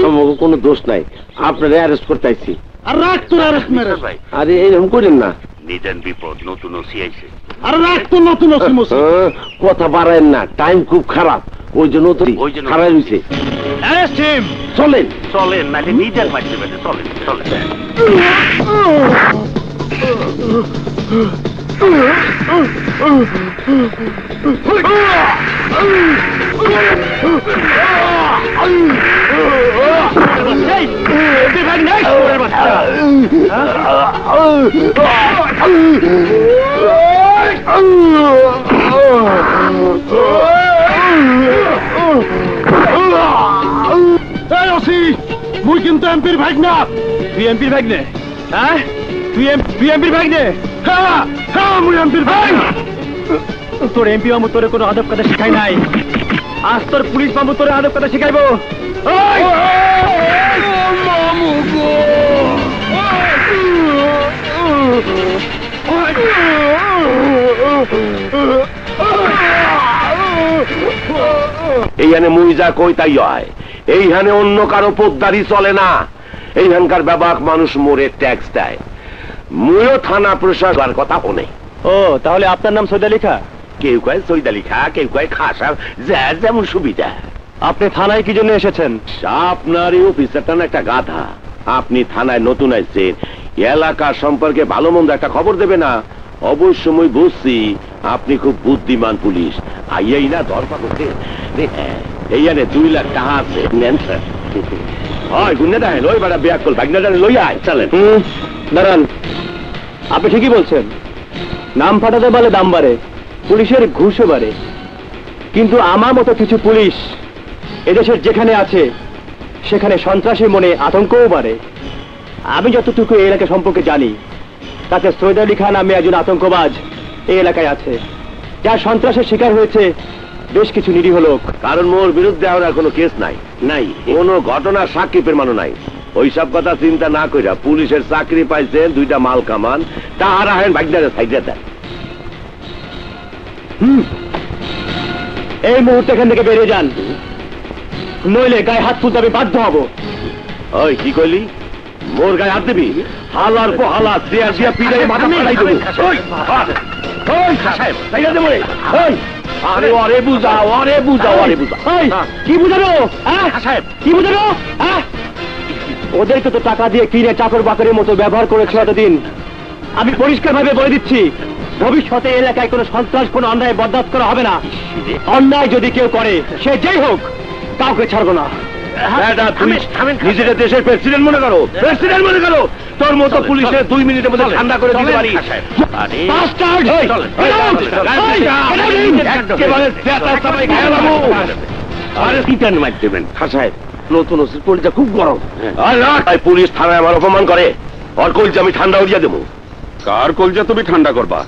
[SPEAKER 5] আমাকে কোনো দোষ নাই, আপনারা অ্যারেস্ট করতে আইছি।
[SPEAKER 7] আর রাখ তোর অ্যারেস্ট মেরে ভাই।
[SPEAKER 5] আরে এরকম করেন না,
[SPEAKER 9] নিদেন বিপদ, নতুন ওসি আইছে।
[SPEAKER 7] আর রাখ তোর নতুন ওসি মসি।
[SPEAKER 5] কথা বাড়ায়েন না, টাইম খুব খারাপ, ওই জন্য তো খারাপ হয়েছে।
[SPEAKER 2] Arrest him.
[SPEAKER 5] চলেন
[SPEAKER 9] চলেন, নাহলে নিদেন মারতে পারে। চলেন চলেন।
[SPEAKER 2] মুই কিন্তু এমপির ভাগ্না। তুই এমপির ভাগ্নে? হ্যাঁ, তুই এমপির ভাগ্নে? হ্যাঁ হ্যাঁ, মুই এমপির ভাগ্না। তোর এমপি মামু তোরে কোনো আদব কথা শিখাই নাই, আজ তোর পুলিশ মামু তোরে আদব কথা শিখাইবো। মামু গো,
[SPEAKER 5] এইখানে মুই যা কই তাই হয়, এইখানে অন্য কারো পোদ্দারি চলে না। এইখানকার ব্যাপক মানুষ মোরে ট্যাক্স দেয়, মুইও থানা প্রশাসন কথা শোনে।
[SPEAKER 2] ও, তাহলে আপনার নাম সৈয়দ আলী খাঁ?
[SPEAKER 5] কেউ কয় সৈয়দ আলী খাঁ, কেউ কয় খাঁ সাহেব, যার যেমন সুবিধা।
[SPEAKER 2] আপনি থানায় কি জন্য এসেছেন?
[SPEAKER 5] আপনার এই অফিসারটা না একটা গাধা। আপনি থানায় নতুন আসছেন, এলাকা সম্পর্কে ভালো মন্দ একটা খবর দেবে না? অবশ্য মই বুঝছি আপনি খুব বুদ্ধিমান পুলিশ। আইয়াই না ধরপা করতে এইখানে 2 লাখ টাকা আছে, নেন স্যার। হয় গুন্নে দেখেন, ওই বেড়া বিয়া করল ভাগনাটা লই আয়, চলেন।
[SPEAKER 2] দাঁড়ান, আপনি ঠিকই বলছেন, নাম ফাটাতে বলে দাম বাড়ে, পুলিশের ঘুষও বাড়ে। কিন্তু আমার মতো কিছু পুলিশ এদেশের যেখানে আছে সেখানে সন্ত্রাসীর মনে আতঙ্কও বাড়ে। আমি যতটুকু এই এলাকা সম্পর্কে জানি, তাতে সৈয়দ আলী খান নামে একজন আতঙ্কবাজ এই এলাকায় আছে, যার সন্ত্রাসের শিকার হয়েছে বেশ কিছু নিরীহ লোক।
[SPEAKER 5] কারণ মোর বিরুদ্ধে আর কোনো কেস নাই, নাই কোনো ঘটনার সাক্ষী প্রমাণও নাই। ওইসব কথা চিন্তা না কইরা পুলিশের চাকরি পাইছেন, 2টা মাল কামান, তাহার আহেন ভাগনারে সাইডে দেন।
[SPEAKER 2] এই মুহূর্তে এখান থেকে বেরিয়ে যান, নইলে গায়ে হাত তুলতে আমি বাধ্য হব।
[SPEAKER 5] ওই কি কইলি? মোর গায়ে হাত দিবি? হালার পো হালা, চেয়ার দিয়া পিড়াই মাথা ফাটাই দেবো। ওই সাহেব, তাইরা দেবো রে। ওই আরে ওরে বুঝাও, ওরে বুঝাও, ওরে বুঝাও।
[SPEAKER 2] ওই কি বুঝানো? হ্যাঁ সাহেব, কি বুঝানো? হ্যাঁ, ওদেরকে তো টাকা দিয়ে কিনে চাকর বাকরের মতো ব্যবহার করেছে এতদিন। আমি পরিষ্কার ভাবে বলে দিচ্ছি, ভবিষ্যতে এলাকায় কোনো সন্ত্রাস, কোনো অন্যায় বরদাস্ত করা হবে না। অন্যায় যদি কেউ করে, সে যেই হোক, কাউকে ছাড়বো না।
[SPEAKER 5] নিজেদের দেশের প্রেসিডেন্ট মনে করো, প্রেসিডেন্ট মনে করো। তোর মতো পুলিশের 2 মিনিটের মধ্যে ঠান্ডা করে দিতে পারি। নতুন ওসির কলজা খুব গরম। পুলিশ থানায় আমার অপমান করে, ওর কলজা আমি ঠান্ডা হইয়া দেবো।
[SPEAKER 1] কার কলজা তুমি ঠান্ডা করবা?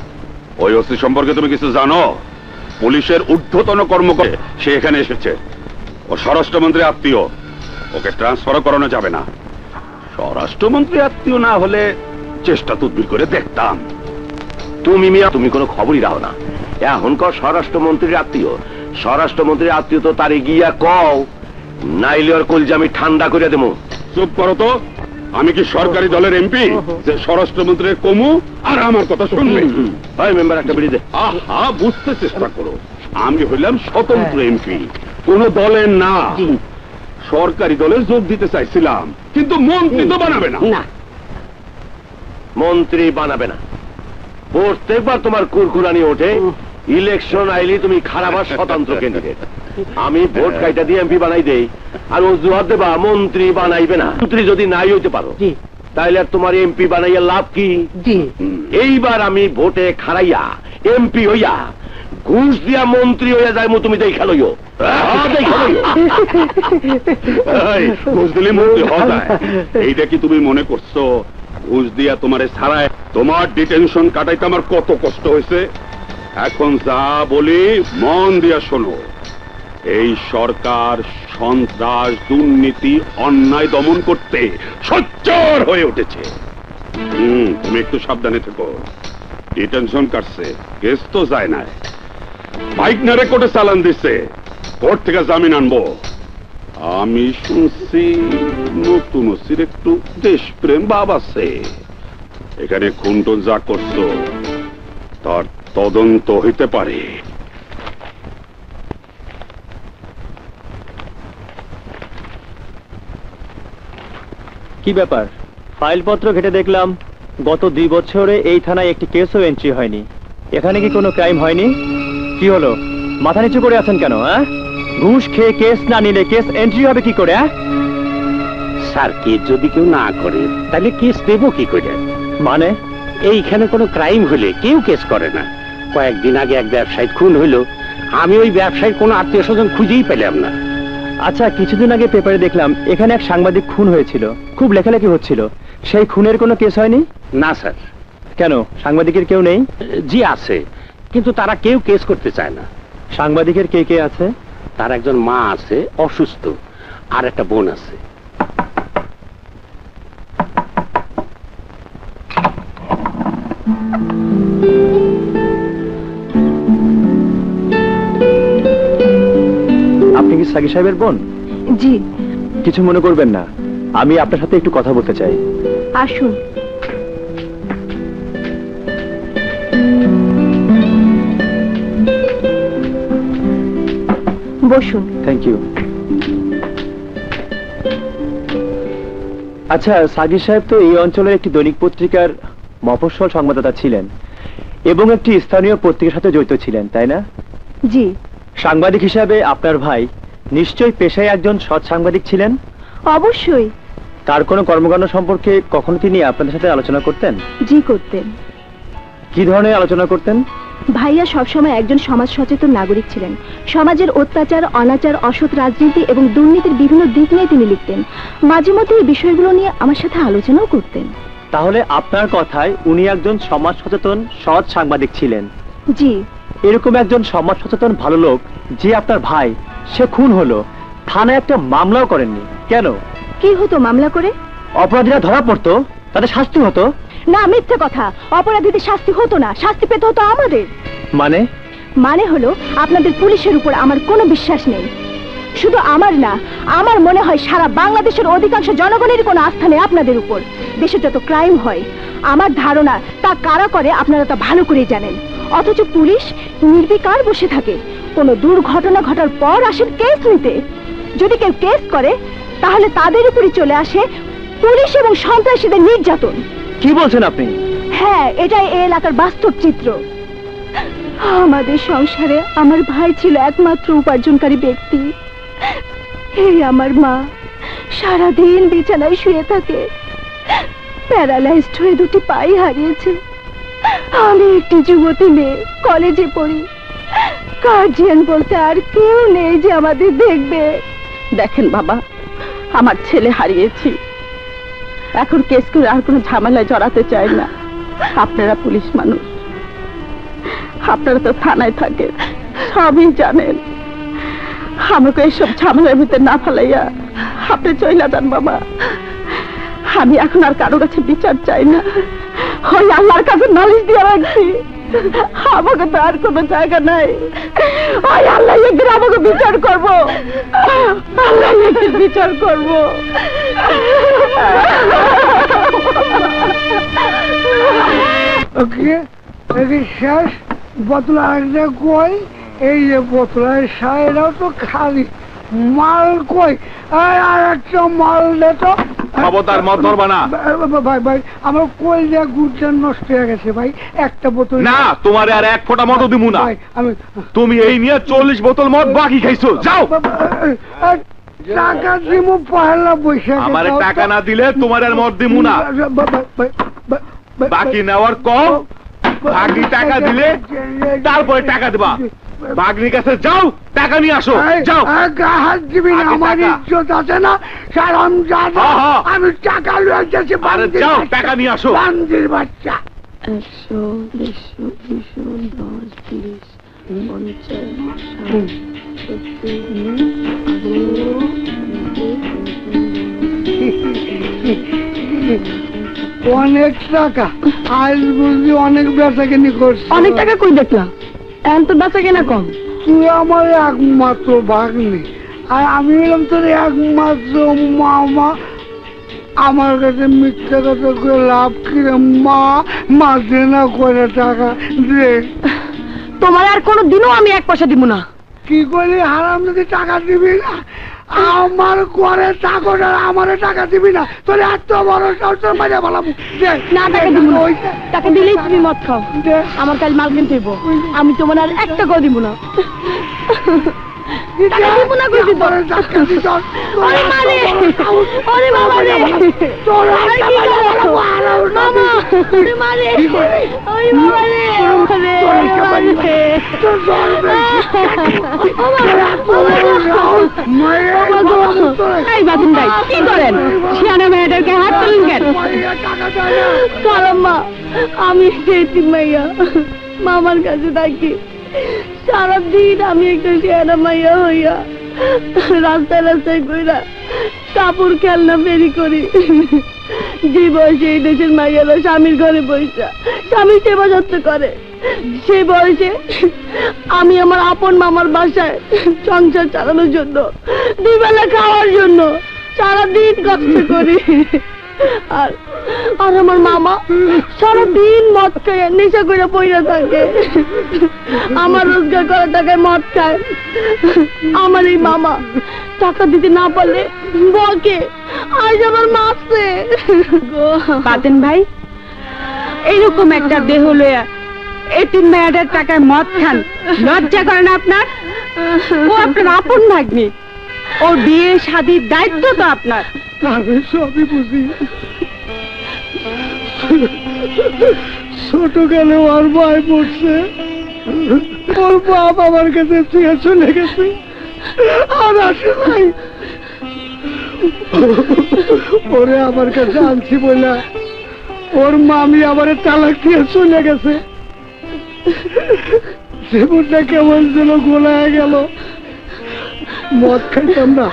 [SPEAKER 1] ওই ওসি সম্পর্কে তুমি কিছু জানো? পুলিশের ঊর্ধ্বতন কর্মকর্তা সে এখানে এসেছে, ও স্বরাষ্ট্রমন্ত্রী আত্মীয়, ওকে ট্রান্সফার করানো যাবে না। স্বরাষ্ট্রমন্ত্রী আত্মীয় না হলে চেষ্টা তদবির করে দেখতাম।
[SPEAKER 5] তুমি মিয়া, তুমি কোনো খবরই রাখো না। এখনকার স্বরাষ্ট্রমন্ত্রীর আত্মীয়, স্বরাষ্ট্রমন্ত্রীর আত্মীয় তো তারে গিয়া কও, নাইলে ওর কলজা আমি ঠান্ডা করে দেবো।
[SPEAKER 1] চুপ করো তো, আমি কি সরকারি দলের এমপি যে স্বরাষ্ট্রমন্ত্রীর কমু আর আমার কথা শুনবে?
[SPEAKER 5] ভাই মেম্বার একটা বিড়ি দে।
[SPEAKER 1] আহা, বুঝতে চেষ্টা করো, আমি হইলাম স্বতন্ত্র এমপি, কোন দলের না। সরকারি দলে যোগ দিতে চাইছিলাম, কিন্তু মন্ত্রী তো বানাবে না।
[SPEAKER 5] মন্ত্রী বানাবে না, প্রত্যেকবার তোমার কুরকুরানি ওঠে। ইলেকশন আইলি তুমি খারাপ আর স্বতন্ত্র ক্যান্ডিডেট। আমি ভোট কাইটা দিয়ে এমপি বানাই দেই, আর অজুহাত দেবা মন্ত্রী বানাইবে না। মন্ত্রী যদি নাই হইতে পারো, তাইলে আর তোমার এমপি বানাইয়া লাভ কি?
[SPEAKER 7] জি
[SPEAKER 5] এইবার আমি ভোটে খারাইয়া এমপি হইয়া ঘুষ দিয়া মন্ত্রী হইয়া যাইমু, তুমি দেখা লইও।
[SPEAKER 10] ঘুষ দিলে মন্ত্রী হওয়া যায়, এইটা কি তুমি মনে করছো? ঘুষ দিয়া তোমারে ছাড়ায় তোমার ডিটেনশন কাটাইতে আমার কত কষ্ট হয়েছে। এখন যা বলি মন দিয়া শোনো। এই সরকার সন্ত্রাস, দুর্নীতি, অন্যায় দমন করতে সোচ্চার হয়ে উঠেছে। তুমি একটু সাবধানে থেকো। ডিটেনশন কাটছে, কেস তো যায় না। বাইক নারে কোর্টে চালান দিচ্ছে, কোর্ট থেকে জামিন আনবো। আমি শুনছি নতুন ওসির একটু দেশপ্রেম ভাব আছে। এখানে খুনটুন যা করছো তার তদন্ত হইতে পারে।
[SPEAKER 2] কি ব্যাপার? ফাইলপত্র ঘেটে দেখলাম গত 2 বছরে এই থানায় একটি কেসও এন্ট্রি হয়নি। এখানে কি কোনো ক্রাইম হয়নি? কি হলো, মাথা নিচু করে আছেন কেন? ঘুষ খেয়ে কেস না নিলে কেস এন্ট্রি হবে কি করে?
[SPEAKER 5] স্যার, কেস যদি কেউ না করে তাহলে কেস দেব কি করে?
[SPEAKER 2] মানে
[SPEAKER 5] এইখানে কোনো ক্রাইম হলে কেউ কেস করে না। কয়েকদিন আগে এক ব্যবসায়ী খুন হইল, আমি ওই ব্যবসায়ীর কোনো আত্মীয় স্বজন খুঁজেই পেলাম না।
[SPEAKER 2] আচ্ছা, কিছুদিন আগে পেপারে দেখলাম এখানে এক সাংবাদিক খুন হয়েছিল, খুব লেখালেখি হচ্ছিল। সেই খুনের কোনো কেস হয়নি?
[SPEAKER 5] না স্যার।
[SPEAKER 2] কেন, সাংবাদিকের কেউ নেই?
[SPEAKER 5] জি আছে, কিন্তু তারা কেউ কেস করতে চায় না।
[SPEAKER 2] সাংবাদিকের কে কে আছে?
[SPEAKER 5] তার একজন মা আছে অসুস্থ, আর একটা বোন আছে।
[SPEAKER 2] আপনি কি সাগি সাহেবের বোন?
[SPEAKER 3] জি।
[SPEAKER 2] কিছু মনে করবেন না, আমি আপনার সাথে একটু কথা বলতে চাই।
[SPEAKER 3] আসুন। বসুন।
[SPEAKER 2] Thank you. আচ্ছা, সাগি সাহেব তো এই অঞ্চলের একটি দৈনিক পত্রিকার মফস্বল সংবাদদাতা ছিলেন এবং একটি স্থানীয় পত্রিকার সাথে জড়িত ছিলেন, তাই না?
[SPEAKER 3] জি।
[SPEAKER 2] সাংবাদিক হিসাবে আপনার ভাই নিশ্চয়ই পেশায় একজন সৎ সাংবাদিক ছিলেন?
[SPEAKER 3] অবশ্যই।
[SPEAKER 2] তার কোনো কর্মকাণ্ড সম্পর্কে কখনো তিনি আপনাদের সাথে আলোচনা করতেন?
[SPEAKER 3] জি, করতেন।
[SPEAKER 2] কি ধরনের আলোচনা করতেন?
[SPEAKER 3] ভাইয়া সবসময় একজন সমাজ সচেতন নাগরিক ছিলেন। সমাজের অত্যাচার, অনাচার, অসৎ রাজনীতি এবং দুর্নীতির বিভিন্ন দিক নিয়ে তিনি লিখতেন। মাঝে মধ্যে এই বিষয়গুলো নিয়ে আমার সাথে আলোচনাও করতেন।
[SPEAKER 2] তাহলে আপনার কথায় উনি একজন সমাজ সচেতন সৎ সাংবাদিক ছিলেন?
[SPEAKER 3] জি।
[SPEAKER 2] এরকম একজন সমাজ সচেতন ভালো লোক যে আপনার ভাই, সে খুন হলো, থানায় একটা মামলাও করেননি কেন?
[SPEAKER 3] কি হতো মামলা করে?
[SPEAKER 2] অপরাধীরা ধরা পড়তো, তাদের শাস্তি হতো।
[SPEAKER 3] না, মিথ্যে কথা। অপরাধীদের শাস্তি হতো না, শাস্তি পেতে হতো আমাদের।
[SPEAKER 2] মানে?
[SPEAKER 3] মানে হলো আপনাদের পুলিশের উপর আমার কোনো বিশ্বাস নেই। শুধু আমার না, আমার মনে হয় সারা বাংলাদেশের অধিকাংশ জনগণেরই কোনো আস্থা নেই আপনাদের উপর। দেশে যত ক্রাইম হয় আমার ধারণা তা কারা করে আপনারা তা ভালো করে জানেন, অথচ পুলিশ নির্বিকার বসে থাকে। কোনো দুর্ঘটনা ঘটার পর আসেন কেস নিতে। যদি কেউ কেস করে তাহলে তাদের উপরই চলে আসে পুলিশ এবং সন্ত্রাসীদের নির্যাতন।
[SPEAKER 2] কি বলছেন আপনি?
[SPEAKER 3] হ্যাঁ, এটাই এই এলাকার বাস্তব চিত্র। আমাদের সংসারে আমার ভাই ছিল একমাত্র উপার্জনকারী ব্যক্তি। এই আমার মা সারাদিন বিছানায় শুয়ে থাকে, প্যারালাইজড হয়ে 2টি পাই হারিয়েছে। আমি একটি যুবতী মেয়ে, কলেজে পড়ি। গার্জিয়ান বলতে আর কেউ নেই যে আমাদের দেখবে। দেখেন বাবা, আমার ছেলে হারিয়েছি, এখন কেস করে আর কোনো ঝামেলায় জড়াতে চাই না। আপনারা পুলিশ মানুষ, আপনারা তো থানায় থাকেন, সবই জানেন। আমাকে এইসব ঝামেলার ভিতরে না ফেলাইয়া আপনি চইলা যান বাবা। আমি এখন আর কারো কাছে বিচার চাই না, ওই আল্লাহর কাছে নালিশ দিয়ে রাখছি। আমাকে তো আর কোনো জায়গা নাই। ওই আল্লাহ একদিন আমাকে বিচার করবো, আল্লাহ একদিন বিচার করবো।
[SPEAKER 7] শেষ বোতল আরেকটা কই? এই যে বোতলের সাইডাও তো খালি, মাল কই? আর একটা মাল দে তো।
[SPEAKER 10] খবরদার, মত ধরবা না।
[SPEAKER 7] ভাই ভাই, আমার কই যে গুড়টা নষ্ট হয়ে গেছে ভাই, একটা বোতল
[SPEAKER 10] না, তোমারে আর এক ফোঁটা মদ দিমু না।
[SPEAKER 7] আমি
[SPEAKER 10] তুমি এই নিয়ে 40 বোতল মদ বাকি খাইছো, যাও।
[SPEAKER 7] টাকা দিব পয়লা বৈশাখ।
[SPEAKER 10] আমার টাকা না দিলে তোমার আর মত দিমু না। বাকি নেওয়ার কম, বাকি টাকা দিলে তারপরে টাকা দিবা। বাগনির কাছে যাও, টাকা নিয়ে আসো। যাও।
[SPEAKER 7] হাত দিবি না, আমার ইজ্জত আছে না। সারাম জাদা, আমি টাকা লয়ে যাচ্ছি।
[SPEAKER 10] আরে যাও, টাকা নিয়ে আসো।
[SPEAKER 7] বান্দির বাচ্চা।
[SPEAKER 3] 100, 150, 200, 10, 20, 50,
[SPEAKER 7] অনেক টাকা আজ বুঝলি, অনেক বেচা কিনি করছি।
[SPEAKER 3] অনেক টাকা কই দেখলাম, এখন তো বেচা কেনা কম।
[SPEAKER 7] তুই আমার একমাত্র ভাগ্নি, আর আমি হলাম তোর একমাত্র মামা। আমার কাছে মিথ্যা কথা করে লাভ কি রে? মা দে না করে টাকা দে।
[SPEAKER 3] তোমার আর কোনো দিনও আমি 1 পয়সা দিব না।
[SPEAKER 7] কি করলি হারাম, যদি টাকা দিবি না? আমার করে চাকরা, আমার টাকা দিবি না? তোর এত বড় সংসার মাঝে ভালো
[SPEAKER 3] না, টাকা দিব না। টাকা দিলেই তুমি মদ খাও। আমার কাল মাল কিনতে হইব, আমি তোমার আর 1 টাকাও দিব না। টাকা দিব না কইছি তো। ওরে মারে, ওরে বাবা রে, তোর মামা, ওরে মারে, ওরে বাবা রে, এই বাদুন ভাই কি করেন? শিয়ানা মেয়েটাকে হাত তুলেন কেন? কালাম্মা, আমি এতিম মাইয়া, মামার কাছে থাকি। সারাদিন আমি একটা শিয়ানা মাইয়া হইয়া রাস্তায় রাস্তায় কইরা কাপড় খেলনা ফেরি করি। যে বয়সে এই দেশের মাইয়ারা স্বামীর ঘরে বইসা স্বামীর সেবা যত্ন করে, সেই বয়সে আমি আমার আপন মামার বাসায় সংসার চালানোর জন্য, 2 বেলা খাওয়ার জন্য সারাদিন কষ্ট করি। আর আমার মামা সারাদিন মদ খায়, নেশা করে পইরা থাকে। আমার রোজগার করা টাকায় মদ খায়। আমার এই মামা টাকা দিতে না পারলে বকে, আজ আমার মারছে। পাতেন ভাই, এইরকম একটা দেহ লইয়া এতিম মেয়েটার টাকায় মদ খান, লজ্জা করে না আপনার? ও আপনার আপন ভাগ্নি, ওর বিয়ে শাদীর দায়িত্ব তো আপনার।
[SPEAKER 7] আমি সবই বুঝি। ছোট কালে ওর ভাই পড়ছে, ওর বাপ আমার কাছে ছুঁয়ে চলে গেছে, আর আসে নাই। ওরে আমার কাছে আনছি বলে ওর মামি আবার তালাক দিয়ে চলে গেছে। জীবনটা কেমন যেন গোলায় গেল। মদ খাইতাম না,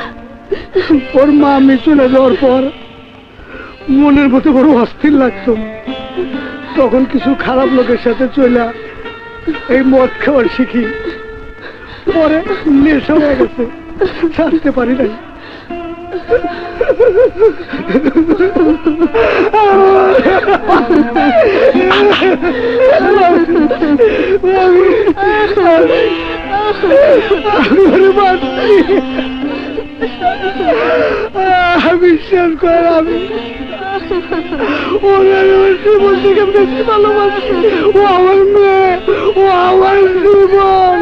[SPEAKER 7] ওর মামি চলে যাওয়ার পর মনের মতো বড় অস্থির লাগতো। তখন কিছু খারাপ লোকের সাথে চলে এই মদ খাওয়ার শিখি। পরে নেশা হয়ে গেছে, ছাড়তে পারি নাই। বিশ্বাস কর, আমি জীবন থেকে বেশি ভালোবাসি। ও আমার মেয়ে, ও আমার জীবন।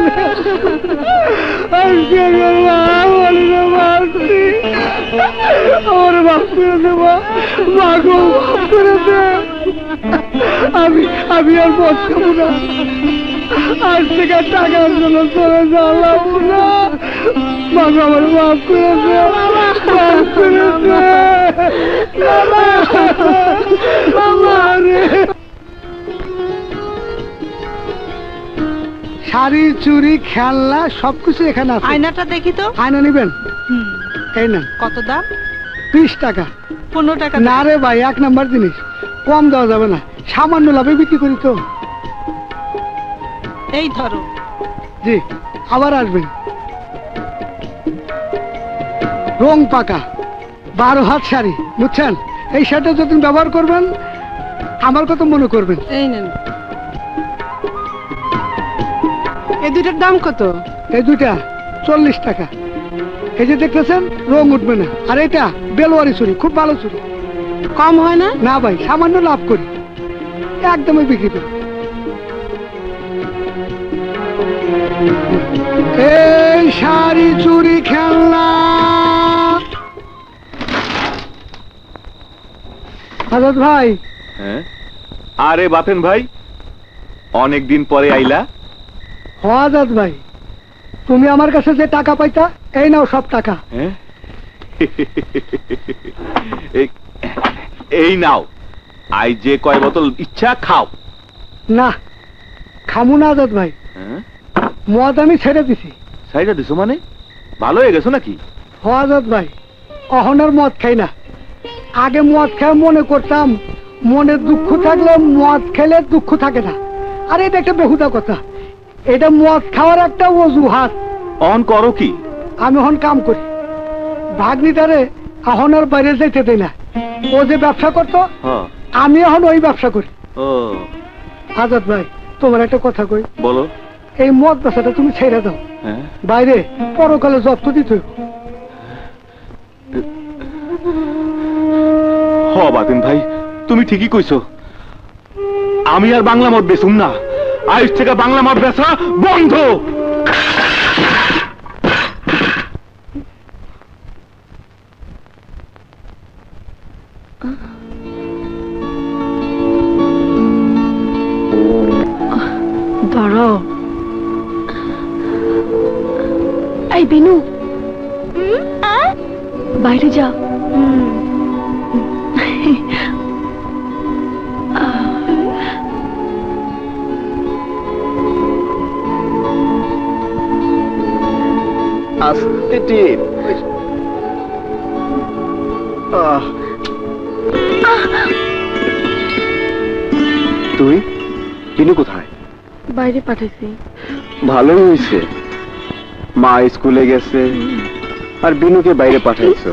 [SPEAKER 7] আমার মাফ করে দেবা, মাগো মাফ করে দে। আমি আর মদ খাবো না, আজ থেকে টাকার জন্য চলে যাওয়ালাম না। মাগো আমার মাফ করে দে, মাফ করে দে। শাড়ি, চুড়ি, খেলনা সবকিছু এখানে আছে।
[SPEAKER 3] আয়নাটা দেখি তো।
[SPEAKER 7] আয়না নিবেন? এই না।
[SPEAKER 3] কত দাম?
[SPEAKER 7] 20 টাকা।
[SPEAKER 3] 15 টাকা
[SPEAKER 7] না রে ভাই, 1 নাম্বার জিনিস, কম দেওয়া যাবে না। সামান্য লাভে বিক্রি করি তো।
[SPEAKER 3] এই ধরো।
[SPEAKER 7] জি, আবার আসবেন। রং পাকা 12 হাত শাড়ি, বুঝছেন? এই শাড়িটা যতদিন ব্যবহার করবেন আমার কথা মনে করবেন।
[SPEAKER 3] এই নেন। এই দুইটার দাম কত?
[SPEAKER 7] এই দুইটা 40 টাকা। এই যে দেখতেছেন, রং উঠবে না। আর এটা বেলোয়ারি চুরি, খুব ভালো চুরি।
[SPEAKER 3] কম হয় না?
[SPEAKER 7] না ভাই, সামান্য লাভ করি, একদমই বিক্রি করি। এই শাড়ি, চুরি, খেলনা আজাদ ভাই।
[SPEAKER 8] হ্যাঁ, আরে বাতেন ভাই, অনেকদিন পরে আইলা।
[SPEAKER 7] হ আজাদ ভাই, তুমি আমার কাছে যে টাকা পাইতা, এই নাও সব টাকা।
[SPEAKER 8] হ্যাঁ, এই নাও, আই যে কয় বোতল ইচ্ছা খাও।
[SPEAKER 7] না, খামু না আজাদ ভাই,
[SPEAKER 8] হ্যাঁ,
[SPEAKER 7] মদ আমি ছেড়ে দিছি।
[SPEAKER 8] সাইডা দিছো মানে? ভালো হয়ে গেছো নাকি?
[SPEAKER 7] হ আজাদ ভাই, অহনার মদ খাই না। আগে মদ খেয়ে মনে করতাম মনে দুঃখ থাকলে মদ খেলে দুঃখ থাকে না। আর এটা একটা বেহুদা কথা, এটা মদ খাওয়ার একটা অজুহাত।
[SPEAKER 8] অন করো কি?
[SPEAKER 7] আমি এখন কাম করি, ভাগ্নিটারে অহনার বাইরে যেতে দেই না। ও যে ব্যবসা করতো,
[SPEAKER 8] হ্যাঁ,
[SPEAKER 7] আমি এখন ওই ব্যবসা করি।
[SPEAKER 8] ও
[SPEAKER 7] আজাদ ভাই, তোমার একটা কথা কই,
[SPEAKER 8] বলো।
[SPEAKER 7] এই মদ ব্যবসাটা তুমি ছেড়ে দাও।
[SPEAKER 8] হ্যাঁ,
[SPEAKER 7] বাইরে পরকালে জব্দ দিতে হইব।
[SPEAKER 8] হ বাতেন ভাই, তুমি ঠিকই কইছো। আমি আর বাংলা মদ বেচুম না। আজ থেকে বাংলা মদ বেচা বন্ধ।
[SPEAKER 3] ধরো। এই বিনু, বাইরে যা।
[SPEAKER 8] আস্তে টিপ। তুই কিনু কোথায়?
[SPEAKER 3] বাইরে পাঠাইছি।
[SPEAKER 8] ভালোই হয়েছে, মা স্কুলে গেছে আর বিনুকে বাইরে পাঠাইছো।